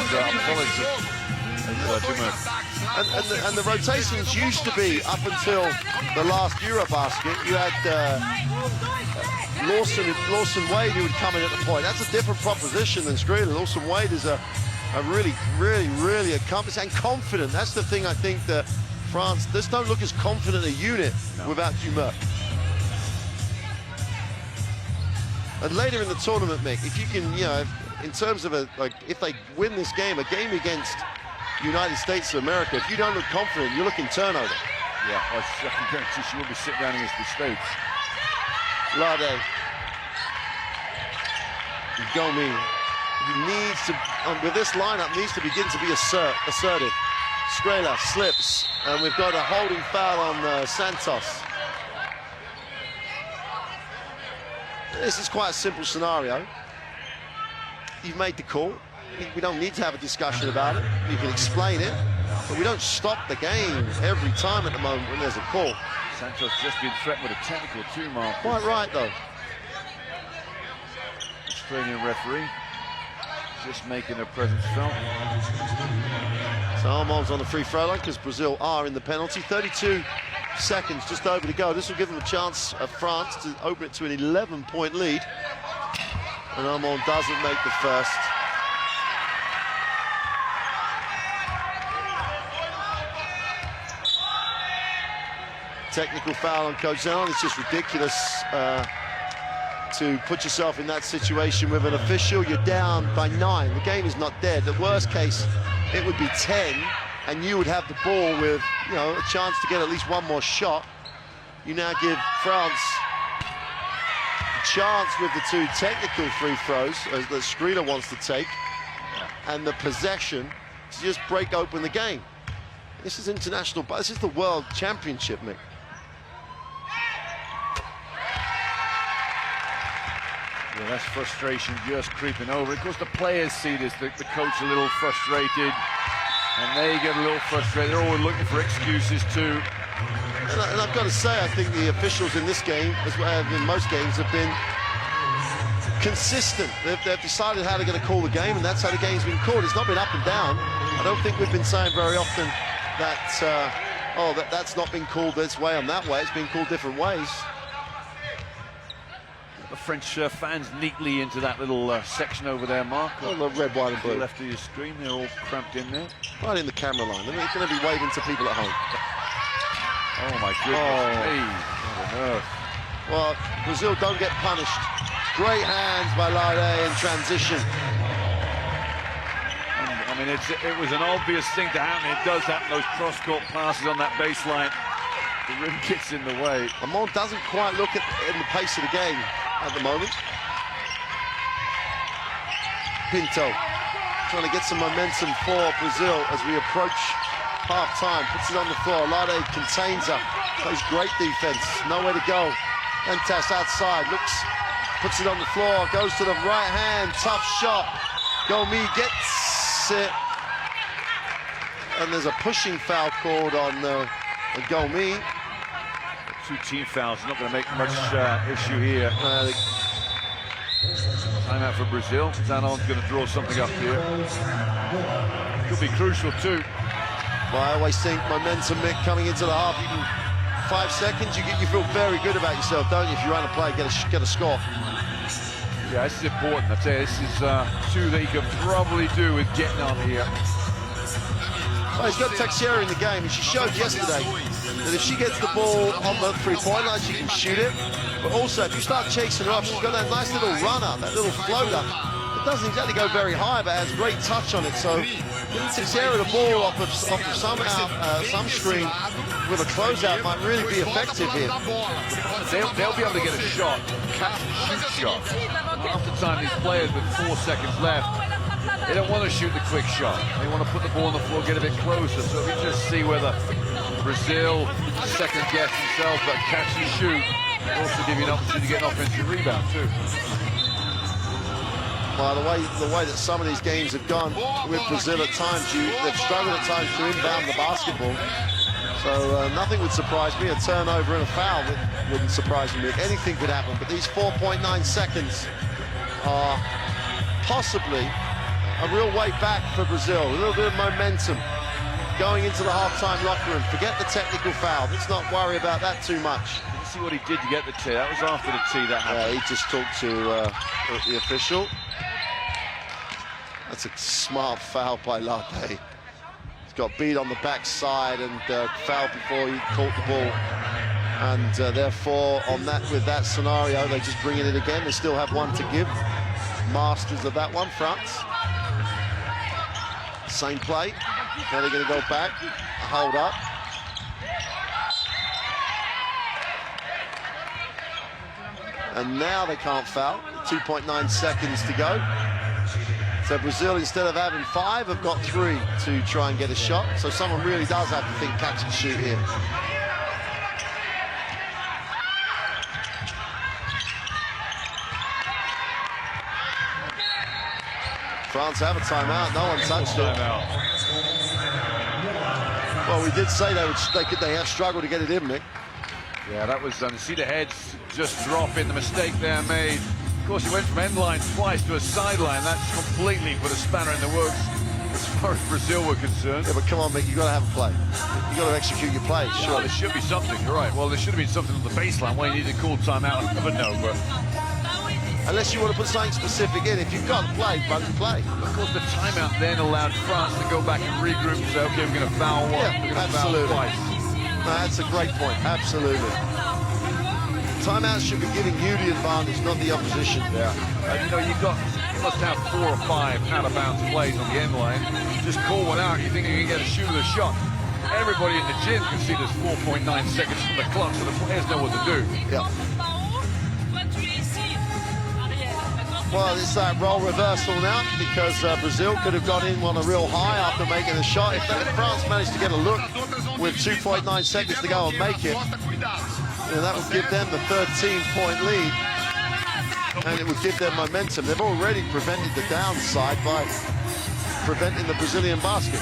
Dumerc. And the rotations used to be, up until the last Eurobasket, you had Lawson Wade who would come in at the point. That's a different proposition than Skrilla. Lawson Wade is a are really accomplished and confident. That's the thing I think that France just don't look as confident a unit without Dumas. And later in the tournament, Mick, if you can, you know, in terms of if they win this game, a game against United States of America, if you don't look confident, you're looking turnover. Yeah, I can guarantee she will be sitting down against the States. Lade. Gomi, he needs to, with this lineup, needs to begin to be assertive. Strela slips, and we've got a holding foul on Santos. This is quite a simple scenario. You've made the call. We don't need to have a discussion about it. You can explain it, but we don't stop the game every time at the moment when there's a call. Santos just been threatened with a technical too, Mark. Quite right, though. Australian referee just making her presence felt. So Armand's on the free throw line because Brazil are in the penalty. 32 seconds just over to go. This will give them a chance of France to open it to an 11-point lead. And Armand doesn't make the first. Technical foul on Coach Zenon. It's just ridiculous to put yourself in that situation with an official. You're down by 9. The game is not dead. The worst case, it would be 10, and you would have the ball with, you know, a chance to get at least one more shot. You now give France a chance with the 2 technical free throws that Skrilla wants to take, and the possession to just break open the game. This is international, but this is the World Championship, Mick. Yeah, that's frustration just creeping over. Of course, the players see this, the coach a little frustrated, and they get a little frustrated. They're always looking for excuses too. And I've got to say, I think the officials in this game, as well as in most games, have been consistent. They've decided how they're going to call the game, and that's how the game's been called. It's not been up and down. I don't think we've been saying very often that, that's not been called this way and that way. It's been called different ways. The French fans neatly into that little section over there, Mark. Oh, the red, white and blue. Left of your screen, they're all cramped in there. Right in the camera line. They're going to be waving to people at home. Oh my goodness me. What on earth. Well, Brazil don't get punished. Great hands by Lade in transition. I mean, it was an obvious thing to happen. It does happen, those cross-court passes on that baseline. The rim gets in the way. Lamont doesn't quite look in the pace of the game at the moment. Pinto trying to get some momentum for Brazil as we approach half-time. Puts it on the floor. Lade contains her. Plays great defense. Nowhere to go. Entas outside. Looks, puts it on the floor. Goes to the right hand. Tough shot. Gomi gets it. And there's a pushing foul called on Gomi. 2 team fouls. Not going to make much issue here. Timeout for Brazil. Zanon's going to draw something up here. Could be crucial too. Well, I always think momentum, Mick, coming into the half. You can 5 seconds. You feel very good about yourself, don't you? If you run a play, get a score. Yeah, this is important. I tell you, this is 2 that you could probably do with getting on here. Well, he's got Teixeira in the game, and she showed yesterday that if she gets the ball on the three-point line, she can shoot it. But also, if you start chasing her up, she's got that nice little runner, that little floater. It doesn't exactly go very high, but has great touch on it. So getting Teixeira the ball off of some screen with a closeout might really be effective here. They'll be able to get a shot, catch and shoot shot. Half the time, these players with 4 seconds left, they don't want to shoot the quick shot. They want to put the ball on the floor, get a bit closer. So we just see whether Brazil second guess themselves, but catch and shoot also give you an opportunity to get an offensive rebound too. Well, the way that some of these games have gone with Brazil at times, they've struggled at times to inbound the basketball. So nothing would surprise me. A turnover and a foul wouldn't surprise me. Anything could happen. But these 4.9 seconds are possibly a real way back for Brazil. A little bit of momentum going into the halftime locker room. Forget the technical foul. Let's not worry about that too much. Didn't see what he did to get the tee. That was after the tee that happened. Yeah, he just talked to the official. That's a smart foul by Latte. He's got beat on the backside and fouled before he caught the ball. And therefore, with that scenario, they just bring it in again. They still have one to give. Masters of that one, France. Same play. Now they're going to go back. Hold up. And now they can't foul. 2.9 seconds to go. So Brazil, instead of having 5, have got 3 to try and get a shot. So someone really does have to think catch and shoot here. France have a timeout. No one touched it. Well, we did say they have struggled to get it in, Nick. Yeah, that was, see the heads just drop in, the mistake there made. Of course, he went from end line twice to a sideline. That's completely put a spanner in the works as far as Brazil were concerned. Yeah, but come on, Mick, you've got to have a play. You've got to execute your play, sure. There should be something, you're right. Well, there should have been something on the baseline where you need to call timeout. I never know, but... Unless you want to put something specific in. If you've got to play, run the play. Of course, the timeout then allowed France to go back and regroup and say, okay, we're going to foul one. Yeah, we're going to foul twice. No, that's a great point, absolutely. Timeouts should be giving you the advantage, not the opposition. Yeah. You know, you must have 4 or 5 out-of-bounds plays on the end line. Just call one out, you think you can get a shooter a shot. Everybody in the gym can see there's 4.9 seconds from the clock, so the players know what to do. Yeah. Well, it's that role reversal now, because Brazil could have got in on a real high after making a shot. If France managed to get a look with 2.9 seconds to go and make it, that would give them the 13-point lead, and it would give them momentum. They've already prevented the downside by preventing the Brazilian basket.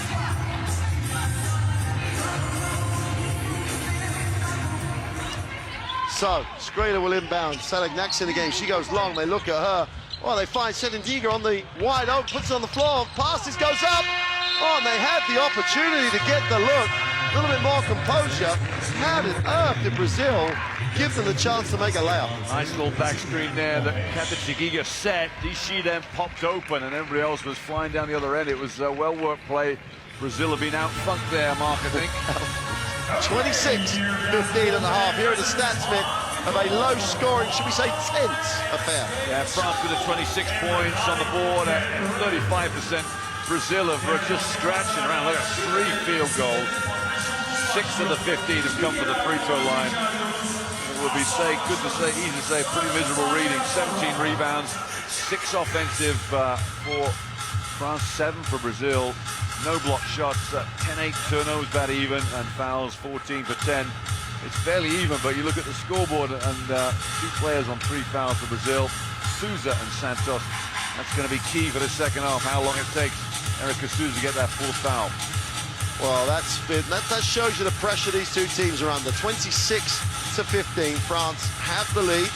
So, Skrider will inbound. Selegnak's in the game. She goes long. They look at her. Oh, they find Sedendiga on the wide open, puts it on the floor. Passes, goes up. Oh, and they had the opportunity to get the look. A little bit more composure. How on earth did Brazil give them the chance to make a layup? Nice little back screen there that Sedendiga set. She then popped open and everybody else was flying down the other end. It was a well-worked play. Brazil have been out-funked there, Mark, I think. 26-15 at the half. Here are the stats, Mick, of a low-scoring, should we say, tense affair. Yeah, France with a 26 points on the board at 35%. Brazil have just scratching around. Look at 3 field goals. 6 of the 15 have come from the free throw line. It would be easy to say, pretty miserable reading. 17 rebounds, 6 offensive for France, 7 for Brazil. No block shots, 10-8 turnovers, about even, and fouls 14 for 10. It's fairly even, but you look at the scoreboard and 2 players on 3 fouls for Brazil, Souza and Santos. That's going to be key for the second half, how long it takes Erica Souza to get that 4th foul. Well, that shows you the pressure these 2 teams are under. 26-15, France have the lead.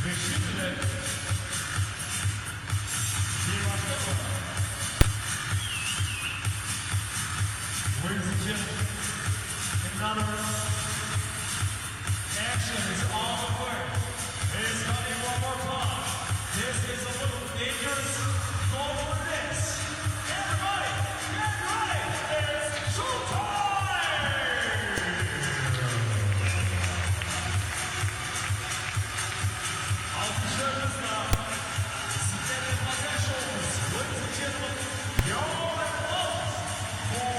Ladies and gentlemen, another action is on the way. It's coming one more time. This is a little dangerous. Go for this. Everybody, get ready. It's showtime! Officer is now. Seated possessions. Ladies and gentlemen, your applause for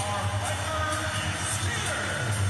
our fighter and skater.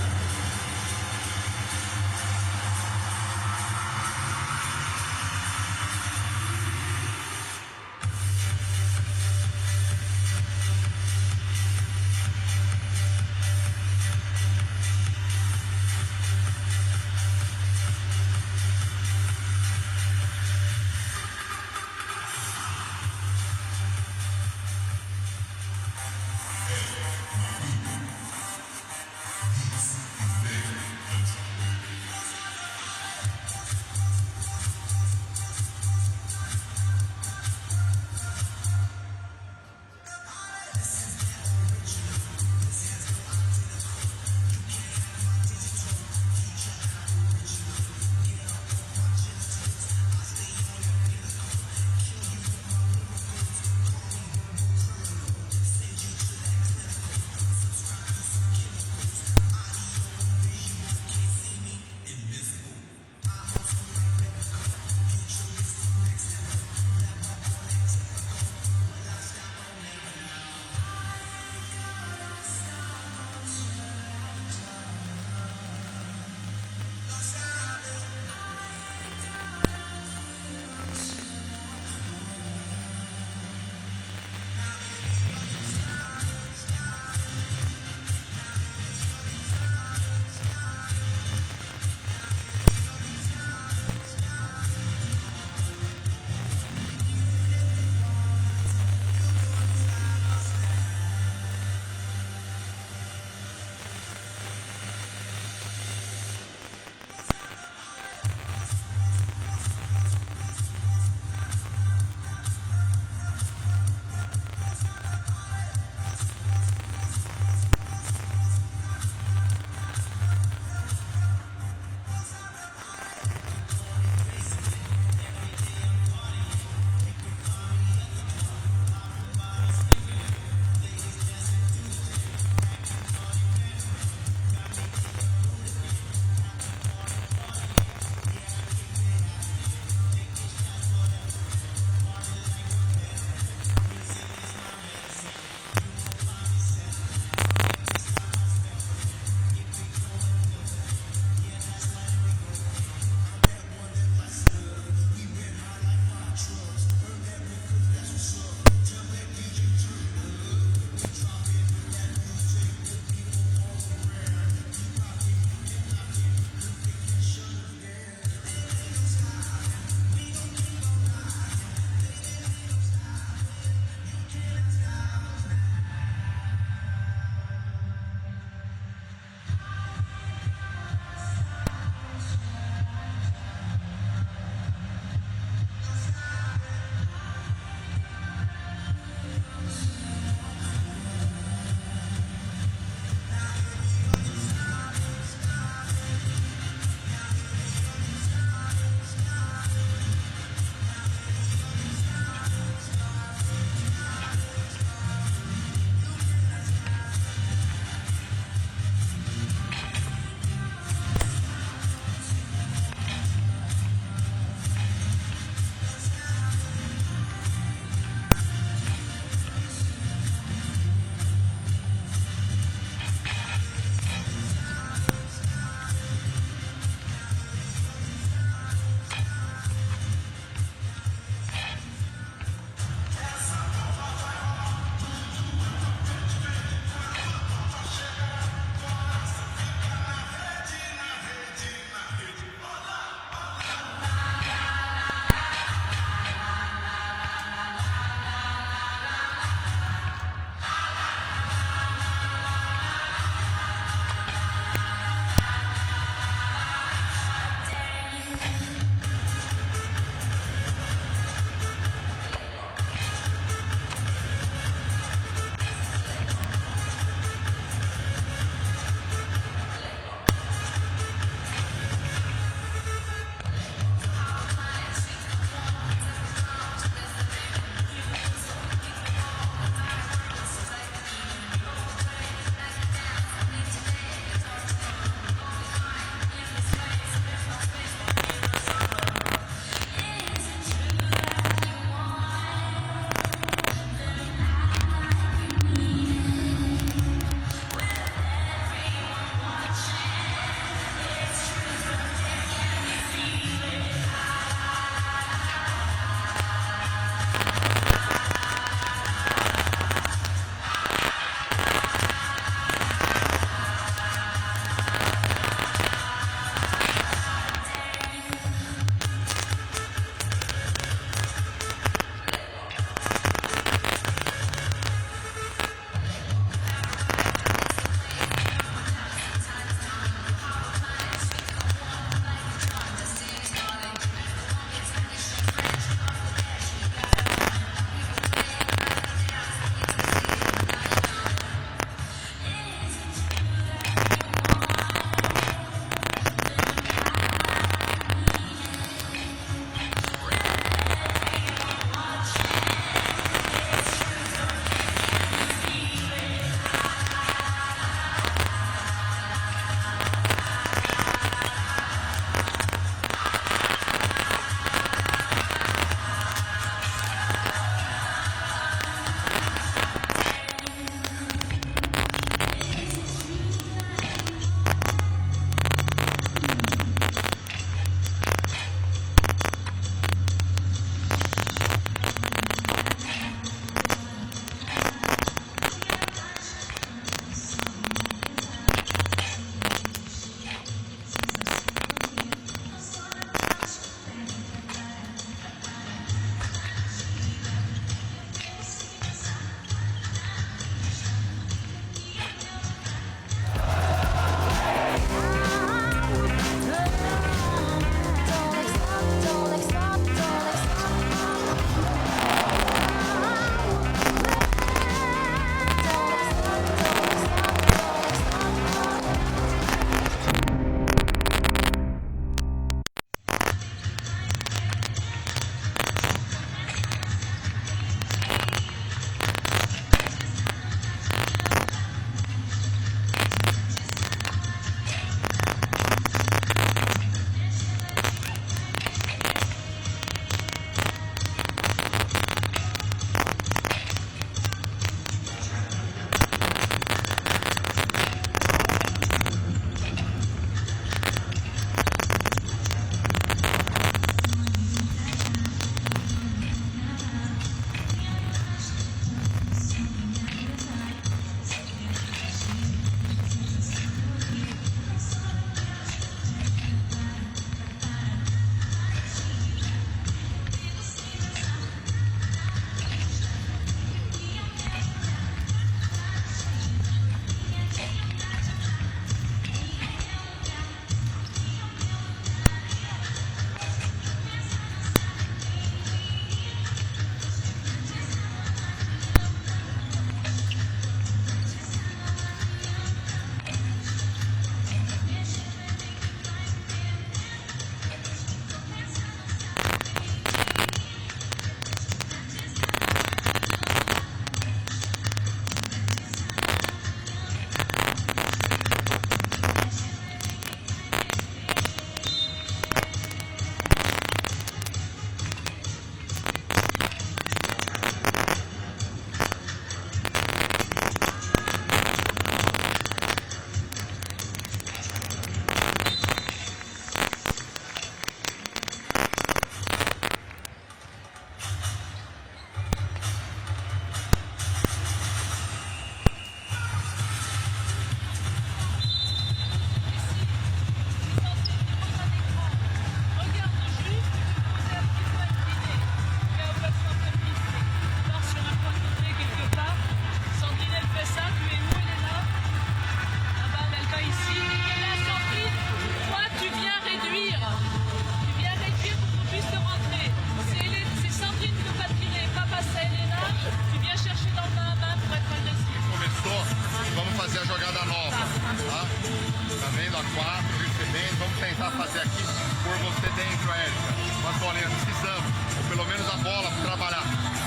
hidroaérea, com as bolinhas, precisamos, ou pelo menos a bola para trabalhar,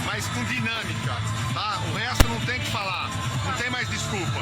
mas com dinâmica, tá? O resto não tem que falar, não tem mais desculpa.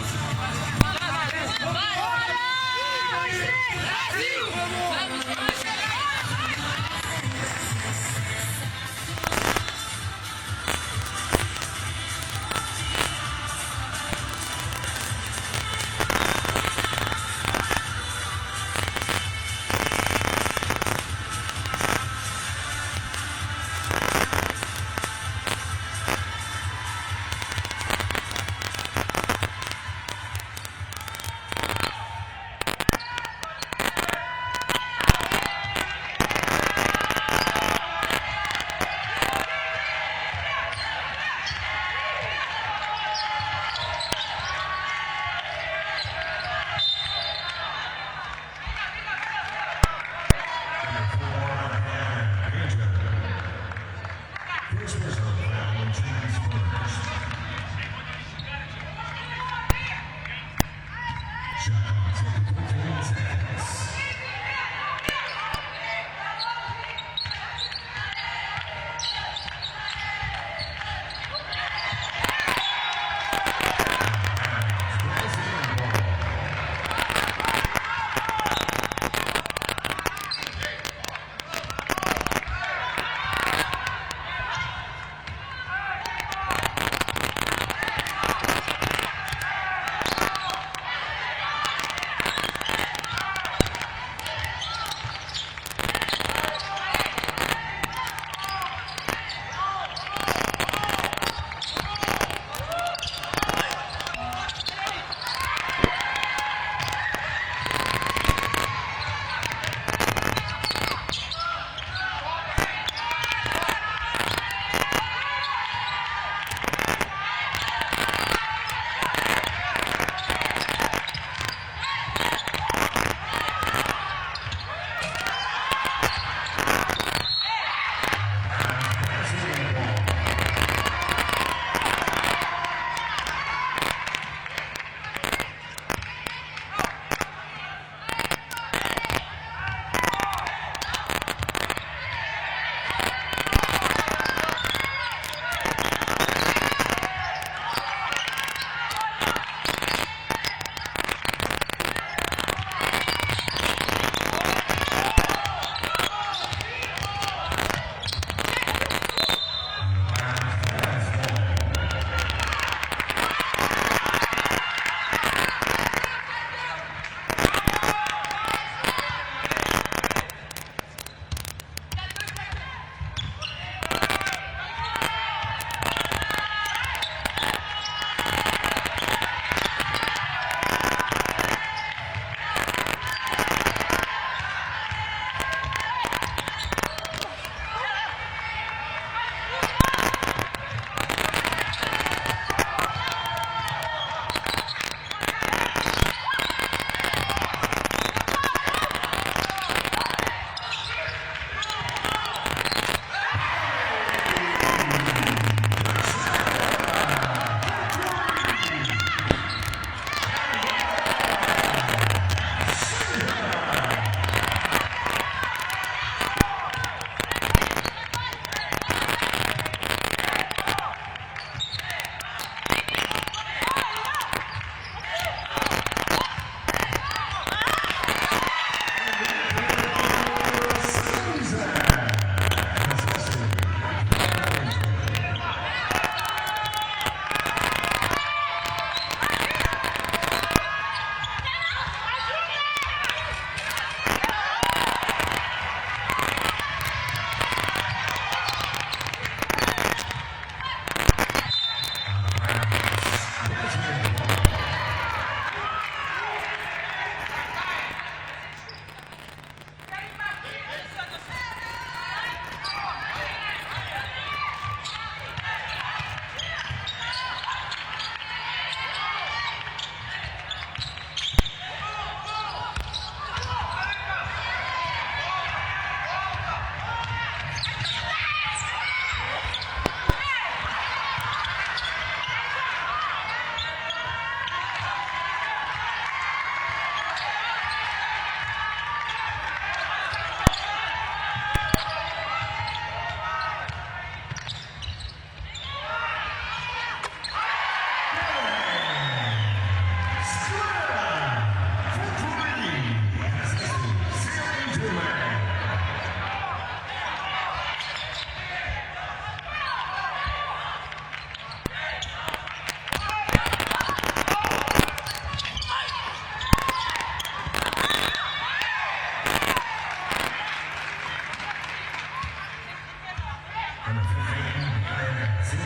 Number 15,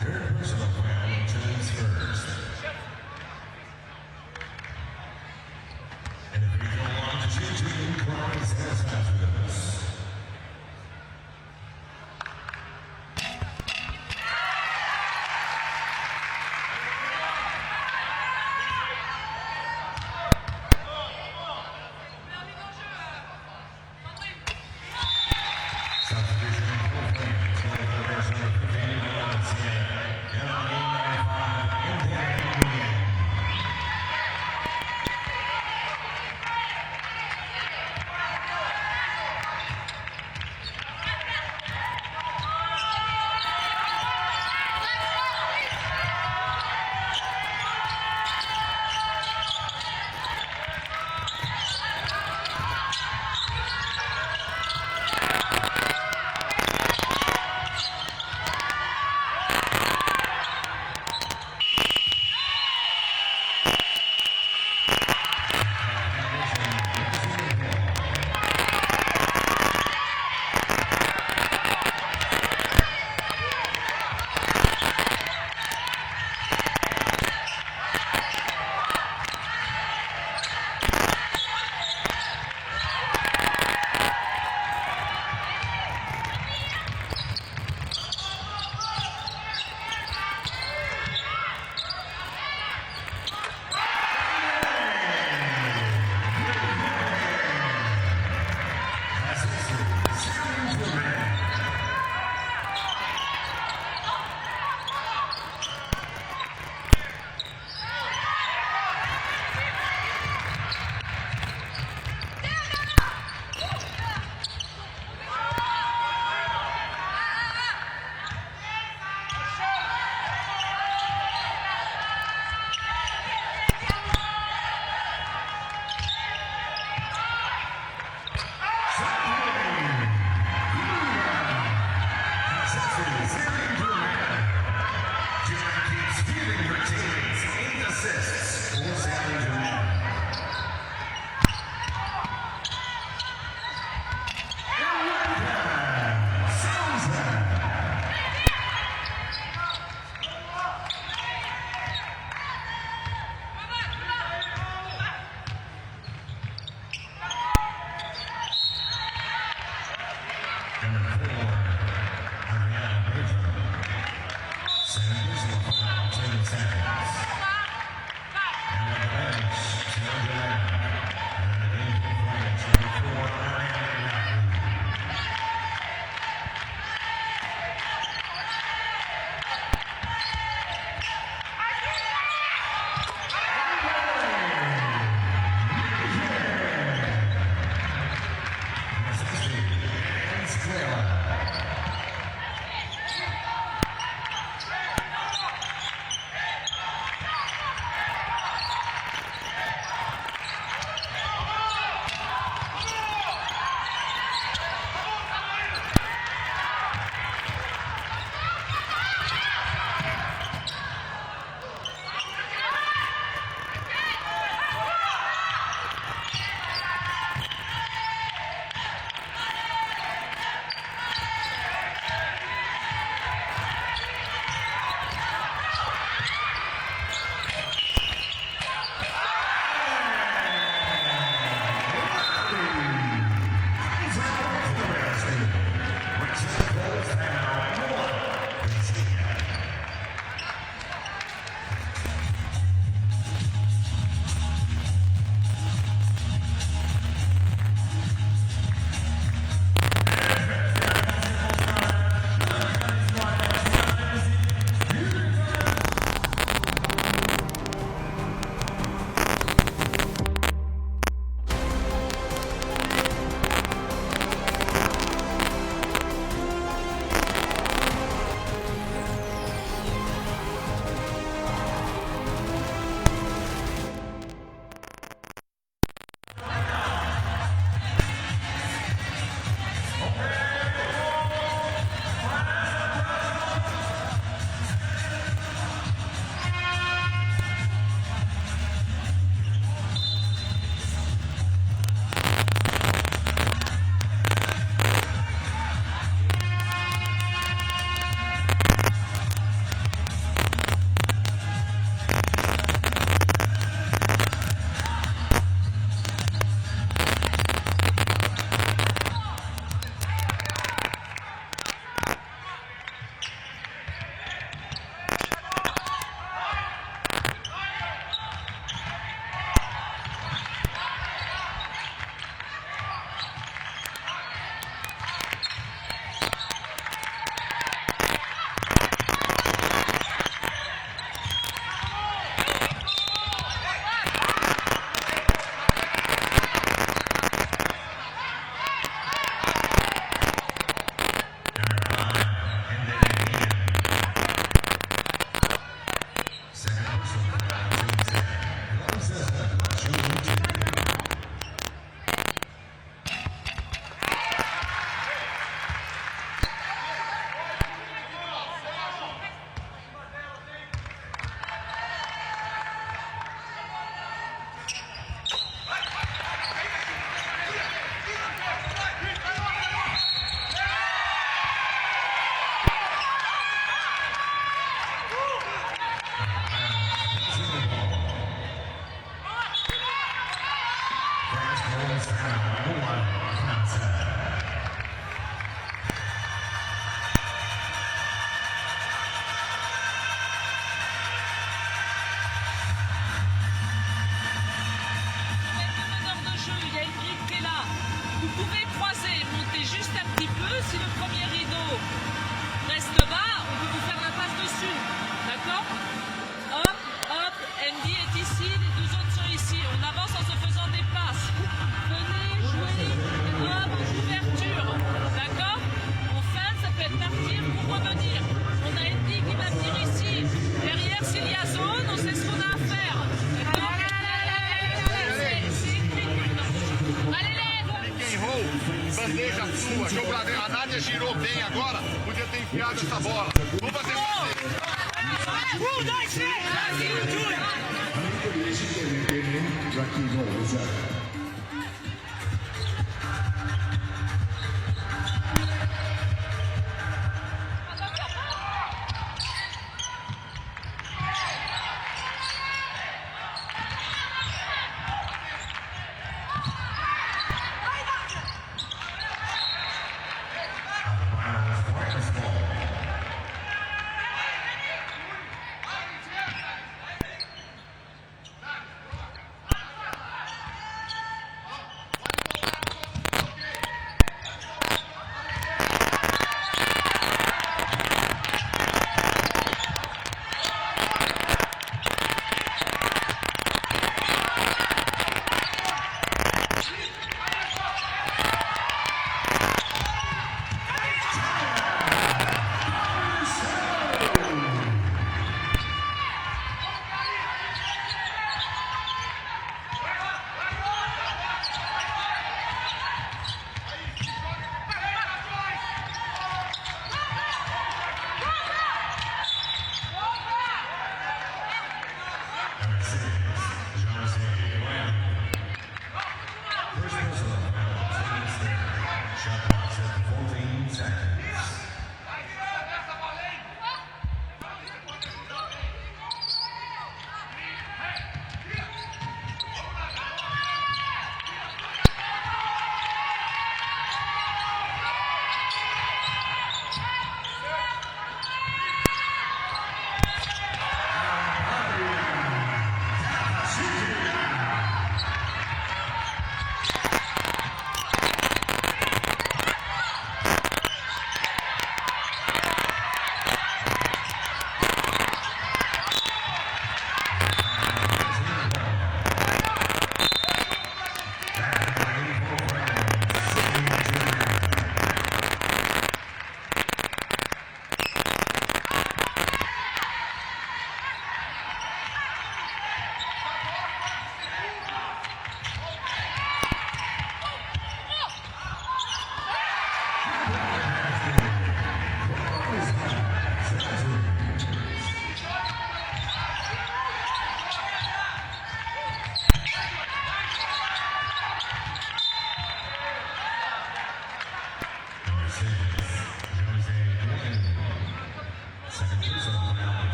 third personal foul returns first. And the free throw line to shoot team Qualifiers has with us. petit peu. Si le premier rideau reste bas, on peut vous faire la passe dessus. D'accord? Hop, hop, Andy est ici, les deux autres sont ici. On avance en se faisant des passes. Venez jouer, hop, en couverture. D'accord? On feinte, ça peut être partir pour revenir. On a Andy qui va venir ici. Derrière, s'il y a zone, on sait ce qu'on a à faire. D'accord? C'est écrit maintenant. Allez, lève! Pick and roll, bandeja sua, jogador. A Nádia girou bem agora, podia ter enfiado essa bola. Vamos fazer Nice hit!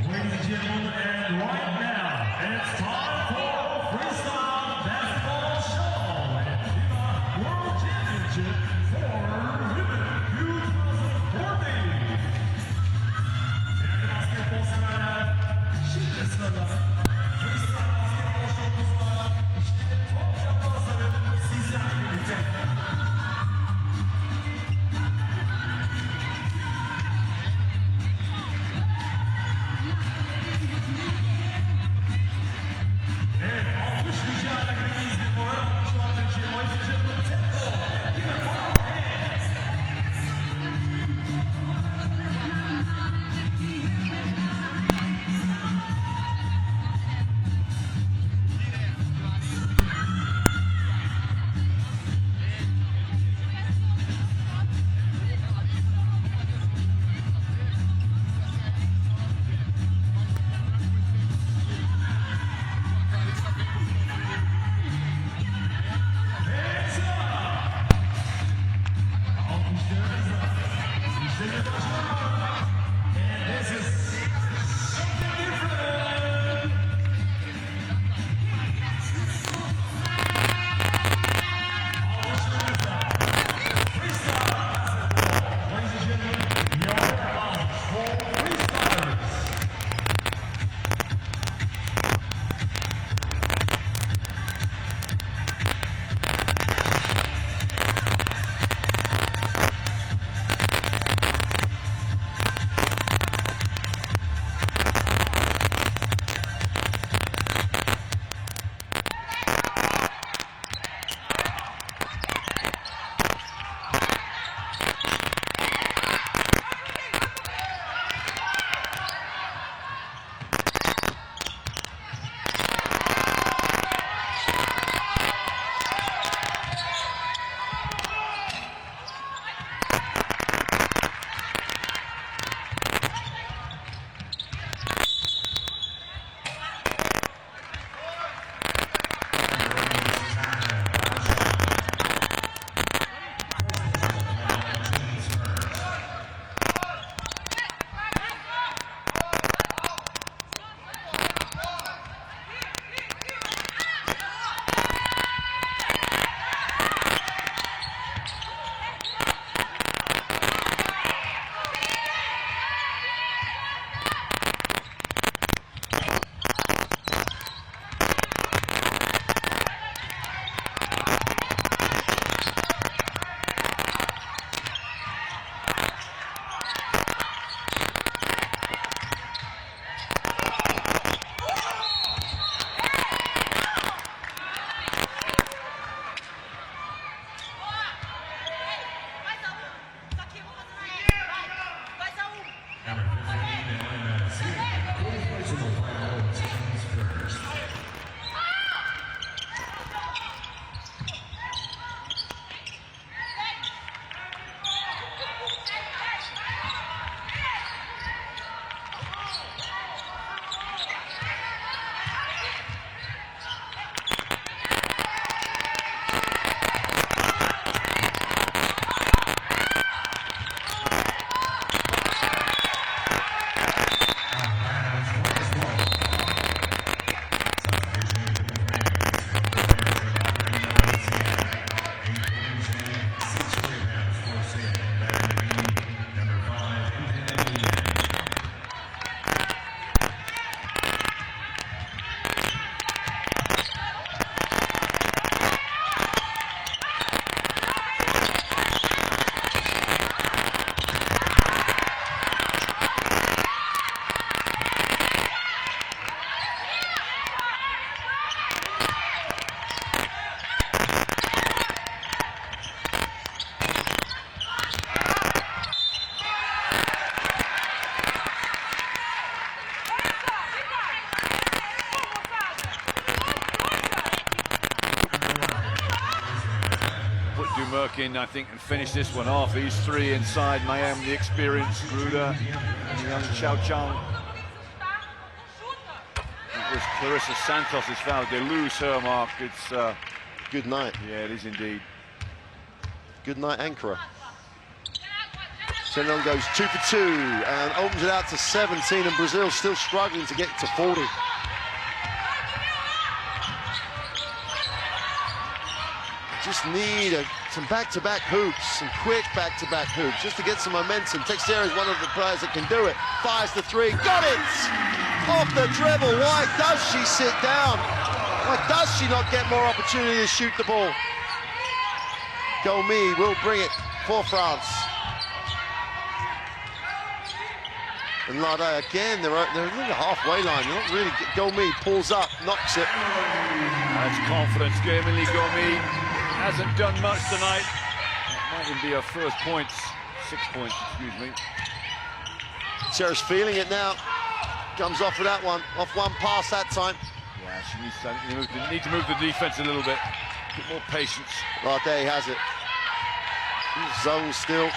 Ladies and gentlemen, and right now, it's time for Freestyle Basketball Show and FIBA World Championship for Women 2014. Değerli basketbol severler, şimdi sırada Freestyle Basketball Show'umuz var. İşte top şapkaları sizlerle birlikte. Dumerc in, I think, and finish this one off. These three inside Miami, the experienced Gruda and the young Chao Chang. It was Clarissa Santos' foul. They lose her, Mark. It's good night. Yeah, it is indeed. Good night, Ankara. Shenron goes 2 for 2 and opens it out to 17, and Brazil still struggling to get to 40. Just need some back-to-back hoops, some quick back-to-back hoops, just to get some momentum. Teixeira is one of the players that can do it. Fires the three, got it! Off the dribble. Why does she sit down? Why does she not get more opportunity to shoot the ball? Gomi will bring it for France. And Lade again, they're at the halfway line. They're not really. Gomi pulls up, knocks it. That's confidence. Gamely Gomi hasn't done much tonight. That might even be her first points. 6 points, excuse me. Sarah's feeling it now. Comes off with that one. Off one pass that time. Yeah, she needs to, need to move the defense a little bit. Bit more patience. Lade has it. Zone still.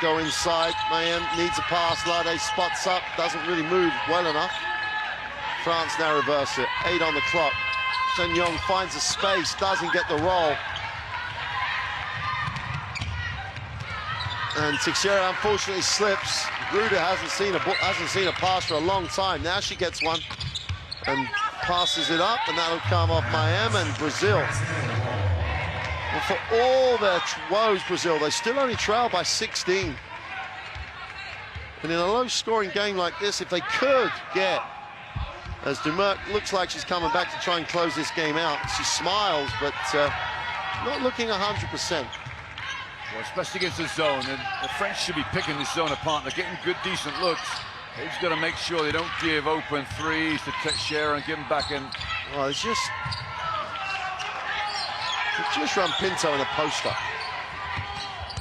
Go inside. Mayhem needs a pass. Lade spots up. Doesn't really move well enough. France now reverse it. 8 on the clock. Shen Yong finds a space. Doesn't get the roll. And Teixeira unfortunately slips. Gruda hasn't seen a pass for a long time. Now she gets one and passes it up, and that'll come off Miami and Brazil. And for all their woes, Brazil, they still only trail by 16. And in a low-scoring game like this, if they could get, as Dumerc looks like she's coming back to try and close this game out, she smiles, but not looking 100%. Well, especially against the zone, and the French should be picking this zone apart. They're getting good, decent looks. They've just got to make sure they don't give open threes to Teixeira and give them back in. Well, it's just run Pinto in a post-up.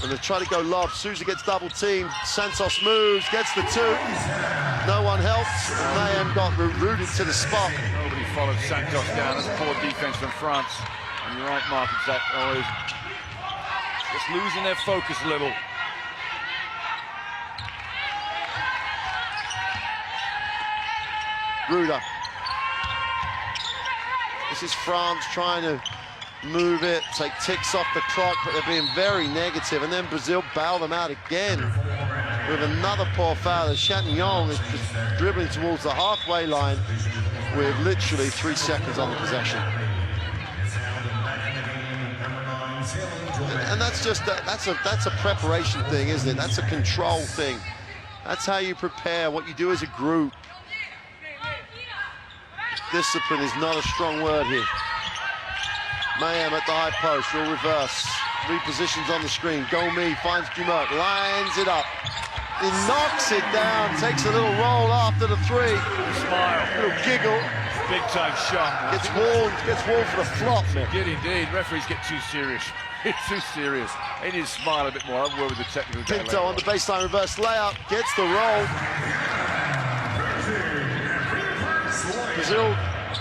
And they try to go lob. Souza gets double-teamed. Santos moves, gets the 2. No one helps. Mayhem got rooted to the spot. Nobody followed Santos down. That's poor defense from France. And you're right, Mark, it's that always just losing their focus a little. Gruda. This is France trying to move it, take ticks off the clock, but they're being very negative. And then Brazil bail them out again with another poor foul. As Chatillon is just dribbling towards the halfway line with literally 3 seconds on the possession. And that's just that's a preparation thing, isn't it? That's a control thing. That's how you prepare, what you do as a group. Discipline is not a strong word here. Mayhem at the high post, will reverse. Repositions on the screen. Gomi finds Dumerc, lines it up. He knocks it down, takes a little roll after the 3. Smile. Little giggle. Big time shot. Gets warned for the flop. Good indeed. Referees get too serious. It's too serious. They need to smile a bit more. I'll work with the technical guy. Pinto on the baseline reverse layup, gets the roll. Brazil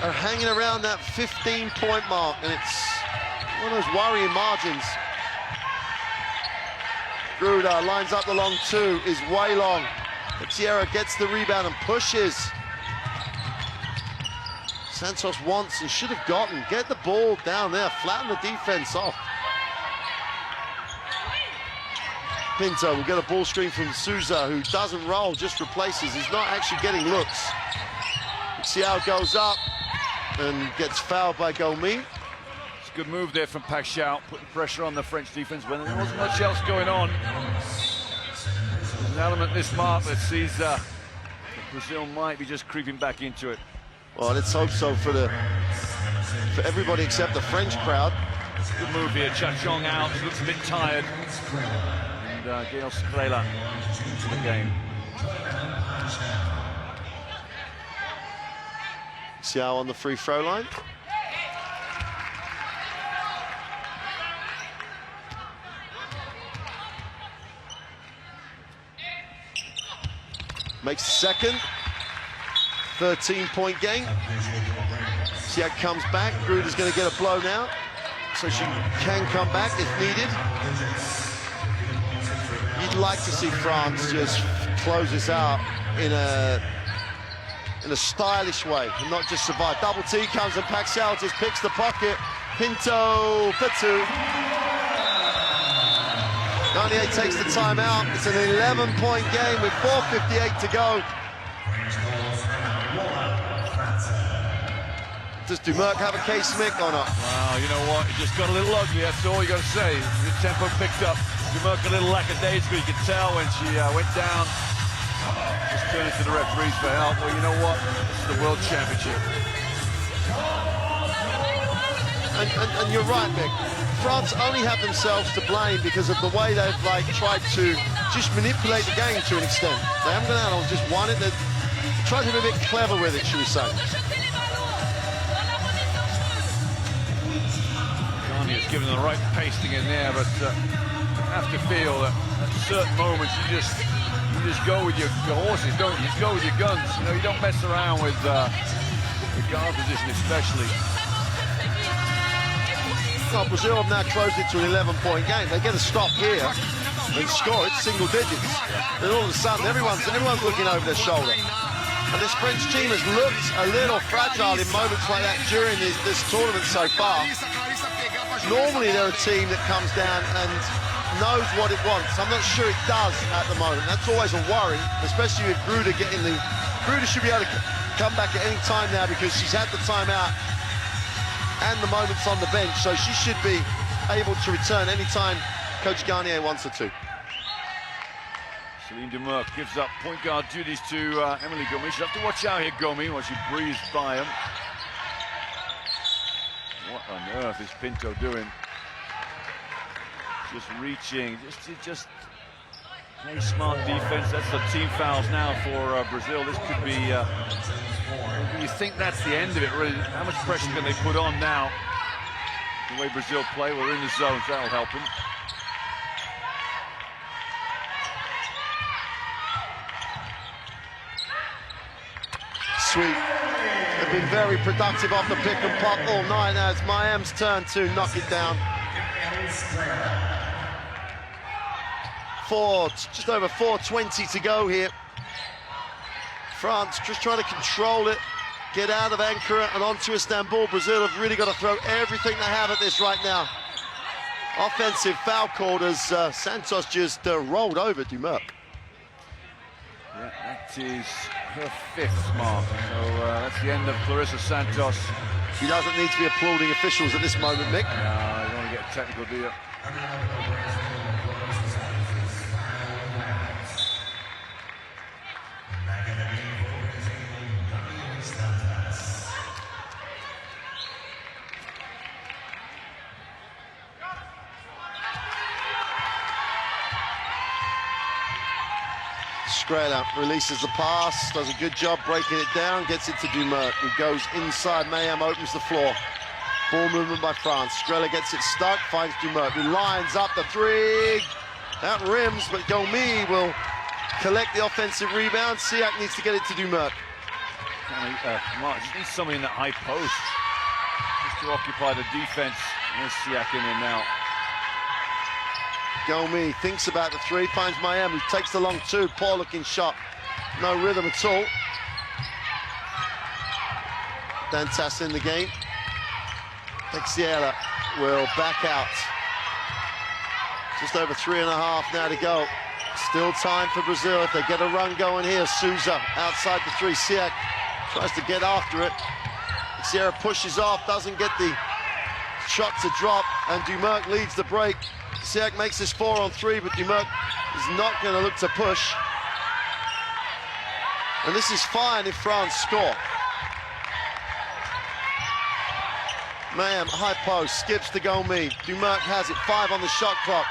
are hanging around that 15-point mark, and it's one of those worrying margins. Gruda lines up the long 2, is way long. Teixeira gets the rebound and pushes. Santos wants and should have gotten. Get the ball down there, flatten the defense off. Pinto will get a ball screen from Souza, who doesn't roll, just replaces. He's not actually getting looks. Xiao goes up and gets fouled by Gomi. It's a good move there from Pacquiao, putting pressure on the French defense when there wasn't much else going on. There's an element this mark that sees that Brazil might be just creeping back into it. Well, let's hope so for everybody except the French crowd. Good move here. Chachong out, looks a bit tired. And Gail Skrela into the game. Xiao on the free throw line. Makes the second. 13-point game. Xiao comes back. Gruda's going to get a blow now. so she can come back if needed. You'd like to see France just close this out in a stylish way and not just survive. Double T comes and Paxial just picks the pocket. Pinto for two. Garnier takes the timeout. It's an 11-point game with 4:58 to go. Does Dumerc have a case, Mick, or not? Wow, you know what? It just got a little ugly, that's all you got to say. The tempo picked up. Dumerc a little lackadaisical, you could tell when she went down. Just turning to the referees for help. Well, you know what? This is the World Championship. And you're right, Mick. France only have themselves to blame because of the way they've tried to just manipulate the game to an extent. They haven't gone out and just won it. They've tried to be a bit clever with it, should we say. Garnier's given the right pasting in there, but you have to feel that at certain moments you just go with your horses, don't you? You just go with your guns. You know, you don't mess around with the guard position, especially. Well, Brazil have now closed it to an 11-point game. They get a stop here and score it single digits. And all of a sudden, everyone's looking over their shoulder. And this French team has looked a little fragile in moments like that during this tournament so far. Normally, they're a team that comes down and knows what it wants. I'm not sure it does at the moment. That's always a worry, especially with Gruder getting the... Gruder should be able to come back at any time now because she's had the timeout and the moments on the bench, so she should be able to return anytime Coach Garnier wants her to. Celine Dumerc gives up point guard duties to Emily Gomi. She'll have to watch out here, Gomi, while she breezed by him. What on earth is Pinto doing? Just reaching, just play smart defense. That's the team fouls now for Brazil. This could be, you think that's the end of it, really. How much pressure can they put on now? The way Brazil play, we're in the zone, so that'll help them. Sweet. They've been very productive off the pick and pop all night. Now it's Mayem's turn to knock it down. Just over 4:20 to go here. France just trying to control it, get out of Ankara and onto Istanbul. Brazil have really got to throw everything they have at this right now. Offensive foul called as Santos just rolled over Dumerc. Yeah, that is her 5th mark. So that's the end of Clarissa Santos. She doesn't need to be applauding officials at this moment, Mick. No, you don't want to get technical, do you? Skrela releases the pass, does a good job breaking it down, gets it to Dumerc, who goes inside. Mayem opens the floor. Ball movement by France. Skrela gets it stuck, finds Dumerc, who lines up the three. That rims, but Gomi will collect the offensive rebound. Siak needs to get it to Dumerc. Mark just needs somebody in that high post just to occupy the defense. There's Siak in there now. Gomi thinks about the three, finds Mayem, who takes the long two. Poor looking shot. No rhythm at all. Dantas in the game. Texiela will back out. Just over 3.5 now to go. Still time for Brazil if they get a run going here. Souza outside the three. Siak tries to get after it. Sierra pushes off, doesn't get the shot to drop, and Dumerc leads the break. Siak makes this 4-on-3, but Dumerc is not going to look to push. And this is fine if France score. Mayem, high post, skips to Gomi. Dumerc has it, 5 on the shot clock.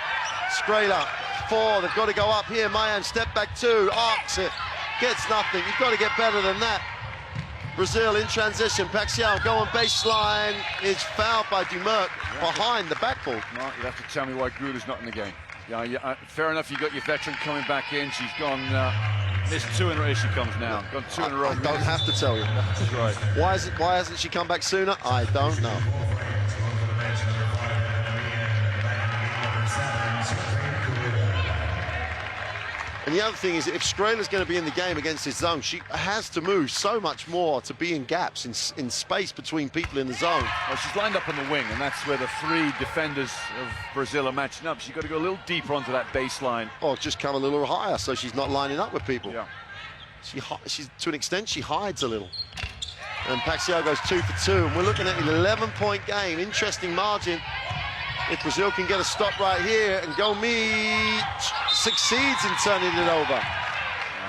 Skrela, 4, they've got to go up here. Mayem, step back 2, arcs it, gets nothing. You've got to get better than that. Brazil in transition, Paxial going baseline, is fouled by Dumerc behind the backboard. Mark, you have to tell me why Gruder's not in the game. Yeah, fair enough, you got your veteran coming back in. She's gone, missed 2 in a row. Here she comes now. Gone 2 in a row. I don't have to tell you. That's right. Why hasn't she come back sooner? I don't know. And the other thing is, if Skrela's going to be in the game against his zone, she has to move so much more to be in gaps, in space between people in the zone. Well, she's lined up on the wing, and that's where the three defenders of Brazil are matching up. She's got to go a little deeper onto that baseline. Or just come a little higher so she's not lining up with people. Yeah. She's to an extent, she hides a little. And Paxiao goes 2 for 2, and we're looking at an 11-point game. Interesting margin. If Brazil can get a stop right here, and Gomes succeeds in turning it over.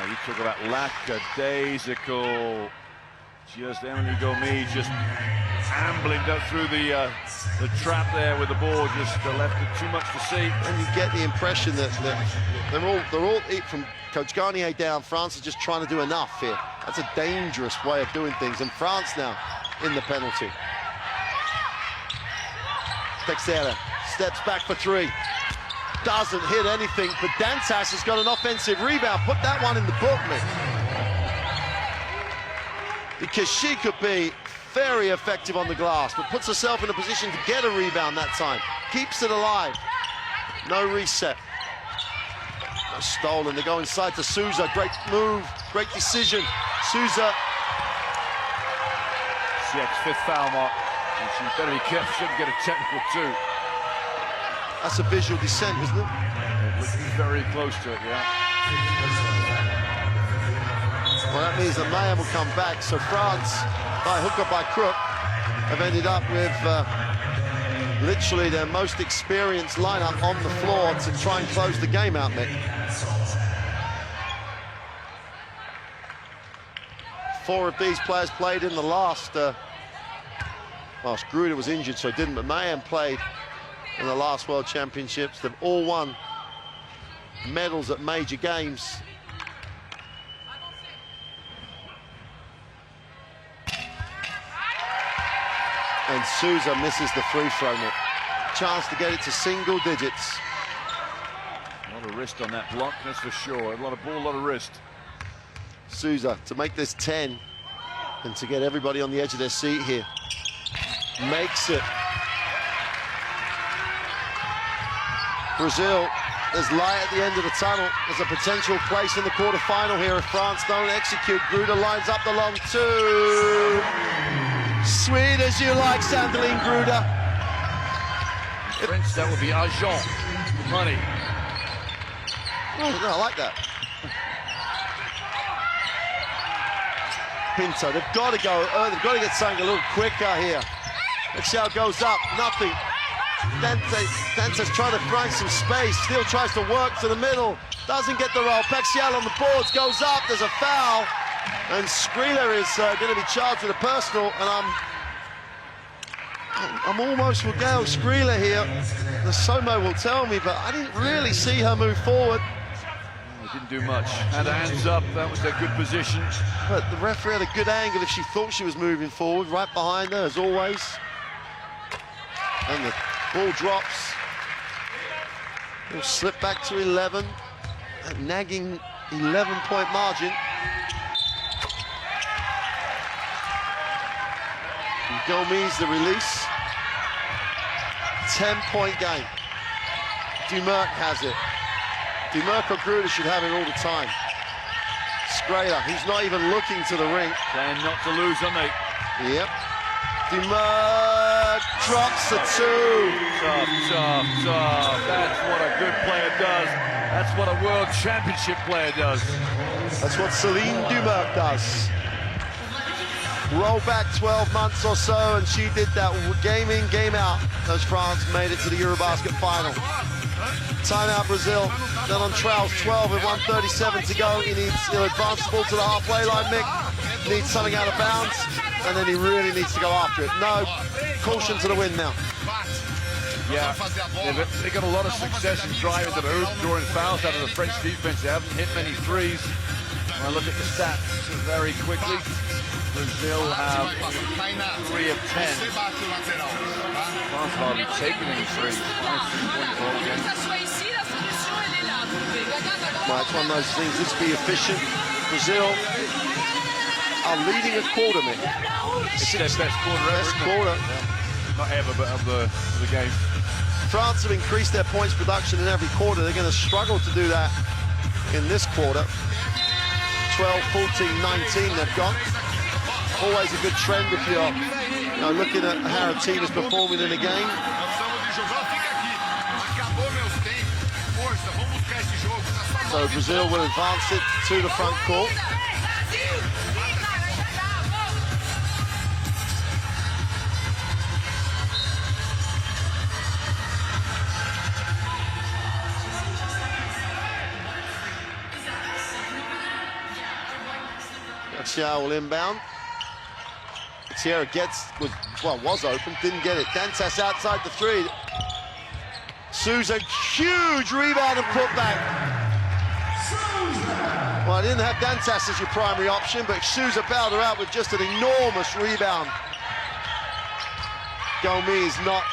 You talk about lackadaisical. Just Emily Gomes just ambling through the trap there with the ball, just left it too much to see. And you get the impression that they're all from Coach Garnier down. France is just trying to do enough here. That's a dangerous way of doing things, and France now in the penalty. Teixeira steps back for 3. Doesn't hit anything, but Dantas has got an offensive rebound. Put that one in the book, Mick. Because she could be very effective on the glass, but puts herself in a position to get a rebound that time. Keeps it alive. No reset. No stolen. They go inside to Souza. Great move, great decision. Souza. Siak's 5th foul mark. And she better be careful, she shouldn't get a technical too. That's a visual descent, isn't it? Looking very close to it, yeah. Well, that means that Mayhem will come back. So France, by hook or by crook, have ended up with literally their most experienced lineup on the floor to try and close the game out, Mick. 4 of these players played in the last... well, Gruder was injured, so he didn't, but Mayhem played in the last World Championships. They've all won medals at major games. And Souza misses the free throw, Nick. Chance to get it to single digits. A lot of wrist on that block, that's for sure. A lot of ball, a lot of wrist. Souza to make this 10 and to get everybody on the edge of their seat here. Makes it. Brazil, there's light at the end of the tunnel. There's a potential place in the quarterfinal here if France don't execute. Gruder lines up the long 2. Sweet as you like, Sandeline Gruder. French, that would be agent. Money. Oh, no, I like that. Pinto, they've got to go, they've got to get something a little quicker here. Paxiao goes up, nothing. Dantas trying to find some space, still tries to work to the middle, doesn't get the roll. Paxiao on the boards, goes up, there's a foul, and Skrilla is going to be charged with a personal, and I'm almost with Gail Skrilla here. The Somo will tell me, but I didn't really see her move forward. Didn't do much. Had her hands up, that was a good position. But the referee had a good angle if she thought she was moving forward, right behind her as always. And the ball drops. It'll slip back to 11. A nagging 11-point margin. And Gomes the release. 10-point game. Dumerc has it. Dumerc or Gruder should have it all the time. Skrela, he's not even looking to the ring. Playing not to lose, aren't they? Yep. Dumerc drops the 2. Tough. That's what a good player does. That's what a World Championship player does. That's what Celine Dumerc does. Roll back 12 months or so, and she did that game in, game out as France made it to the Eurobasket final. Timeout Brazil, then on Trails, 12 with 1:37 to go. He'll advance the ball to the halfway line, Mick. Needs something out of bounds, and then he really needs to go after it. No, caution to the wind now. Yeah, they got a lot of success in driving to the hoop, drawing fouls out of the French defense. They haven't hit many threes. When I look at the stats very quickly, Brazil have 3 of 10. France hardly taken any threes. Well, it's one of those things. Let's be efficient. Brazil are leading a quarter, Mick. It's their best quarter ever. Best quarter. Yeah. Not ever, but of the game. France have increased their points production in every quarter. They're going to struggle to do that in this quarter. 12, 14, 19 they've got. Always a good trend if you're looking at how a team is performing in a game. So Brazil will advance it to the front court. Xiao will inbound. Sierra was open, didn't get it. Dantas outside the three. Souza, huge rebound and putback. Well, I didn't have Dantas as your primary option, but Souza bailed her out with just an enormous rebound. Gomi is not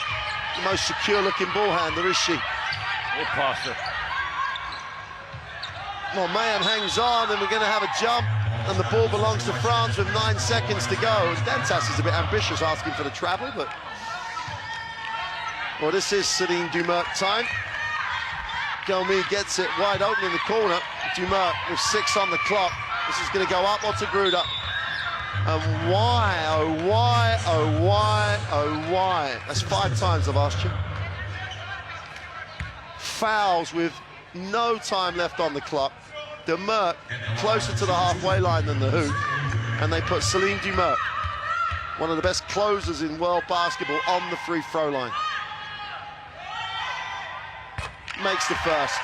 the most secure-looking ball handler, is she? Or passer. Well, Mayhem hangs on, and we're going to have a jump. And the ball belongs to France with 9 seconds to go. Dantas is a bit ambitious asking for the travel, but... Well, this is Celine Dumerc time. Gomi gets it wide open in the corner. Dumerc with 6 on the clock. This is going to go up or to Gruder. And why, oh why, oh why, oh why? That's 5 times I've asked you. Fouls with no time left on the clock. Dumerc closer to the halfway line than the hoop, and they put Celine Dumerc, one of the best closers in world basketball, on the free throw line. Makes the first.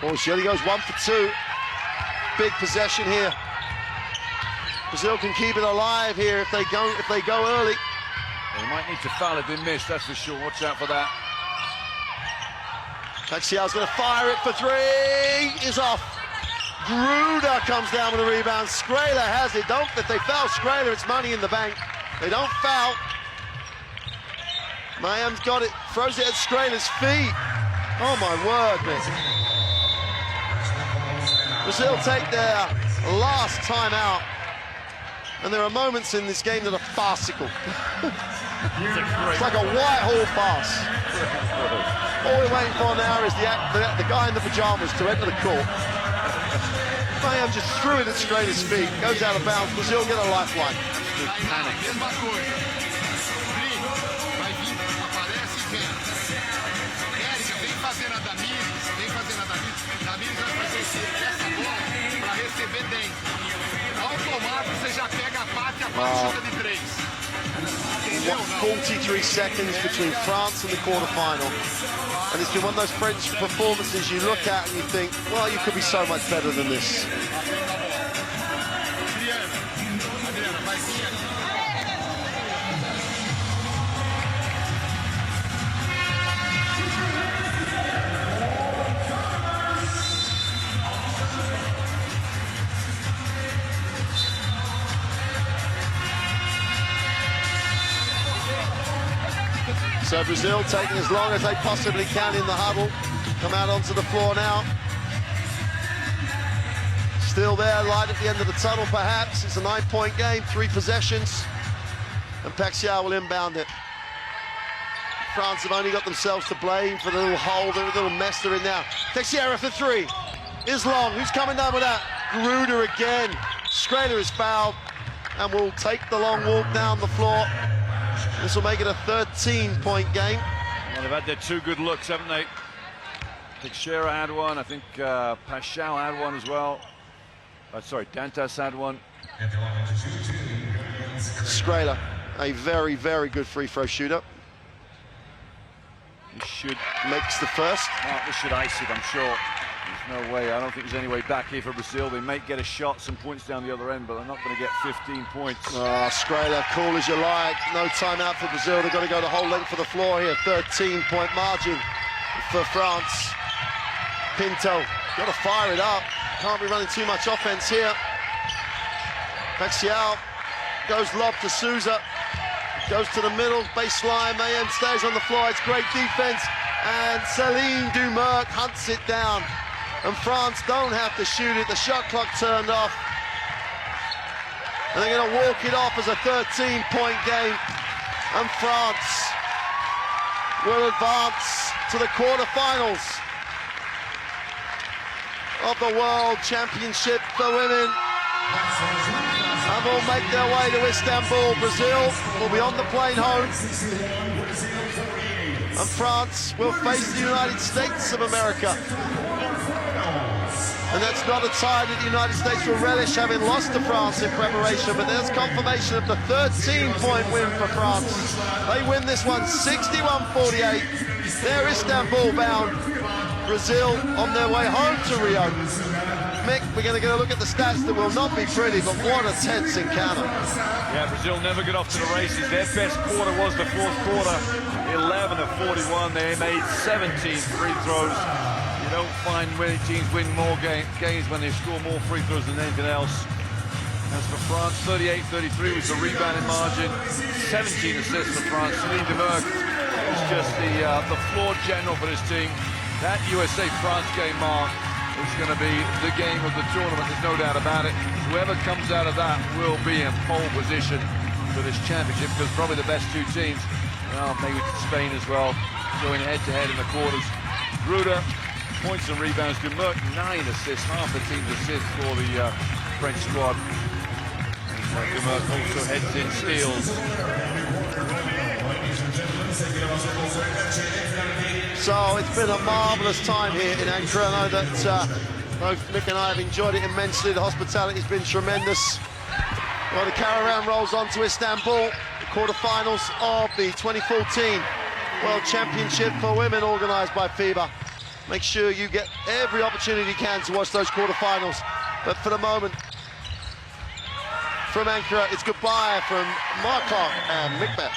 Oh, she only goes 1 for 2. Big possession here. Brazil can keep it alive here if they go early. They might need to foul if they miss, that's for sure. Watch out for that. Paxiao's going to fire it for 3. Is off. Gruder comes down with a rebound. Skraler has it. If they foul Skraler, it's money in the bank. They don't foul. Mayhem's got it. Throws it at Skraler's feet. Oh my word, man. Brazil take their last time out. And there are moments in this game that are farcical. It's like a Whitehall farce. All we're waiting for now is the guy in the pajamas to enter the court. Mayhem just threw it at Skraler's feet, goes out of bounds. Brazil get a lifeline. Panic. What, 43 seconds between France and the quarterfinal, and it's been one of those French performances you look at and you think, well, you could be so much better than this. So Brazil taking as long as they possibly can in the huddle. Come out onto the floor now. Still there, light at the end of the tunnel perhaps. It's a 9-point game, 3 possessions. And Paxiao will inbound it. France have only got themselves to blame for the little hole, the little mess they're in now. Teixeira for 3. Is long, who's coming down with that? Gruder again. Skraler is fouled and will take the long walk down the floor. This will make it a 13-point game. Well, they've had their 2 good looks, haven't they? Teixeira had one, I think Paxiao had one as well. Sorry, Dantas had one. Skraler, a very, very good free throw shooter. He should... Makes the first. This should ice it, I'm sure. There's no way, I don't think there's any way back here for Brazil. They might get a shot, some points down the other end, but they're not going to get 15 points. Oh, Skraler, cool as you like. No timeout for Brazil. They've got to go the whole length of the floor here. 13-point margin for France. Pinto, got to fire it up. Can't be running too much offense here. Paxiao goes lob to Souza. Goes to the middle, baseline. Mayhem stays on the floor. It's great defense. And Celine Dumerc hunts it down. And France don't have to shoot it. The shot clock turned off. And they're going to walk it off as a 13-point game. And France will advance to the quarterfinals of the World Championship for women. And will make their way to Istanbul. Brazil will be on the plane home. And France will face the United States of America. And that's not a tie that the United States will relish, having lost to France in preparation, but there's confirmation of the 13-point win for France. They win this one 61-48. They're Istanbul bound. Brazil on their way home to Rio. Mick, we're going to get a look at the stats that will not be pretty, but what a tense encounter. Yeah, Brazil never got off to the races. Their best quarter was the fourth quarter, 11 of 41. They made 17 free throws. You don't find many teams win more games when they score more free throws than anything else. As for France, 38-33 was the rebounding margin. 17 assists for France. Celine Demerck is just the floor general for this team. That USA-France game, Mark, is going to be the game of the tournament. There's no doubt about it. Whoever comes out of that will be in pole position for this championship, because probably the best two teams, well, maybe Spain as well, going head-to-head in the quarters. Gruder, points and rebounds. Demerck, 9 assists, half the team's assists for the French squad. Demerck also heads in steals. So it's been a marvellous time here in Ankara. I know that both Mick and I have enjoyed it immensely. The hospitality has been tremendous. Well, the caravan rolls on to Istanbul, the quarterfinals of the 2014 World Championship for women, organised by FIBA. Make sure you get every opportunity you can to watch those quarterfinals. But for the moment, from Ankara, it's goodbye from Mark Clark and Mick Bell.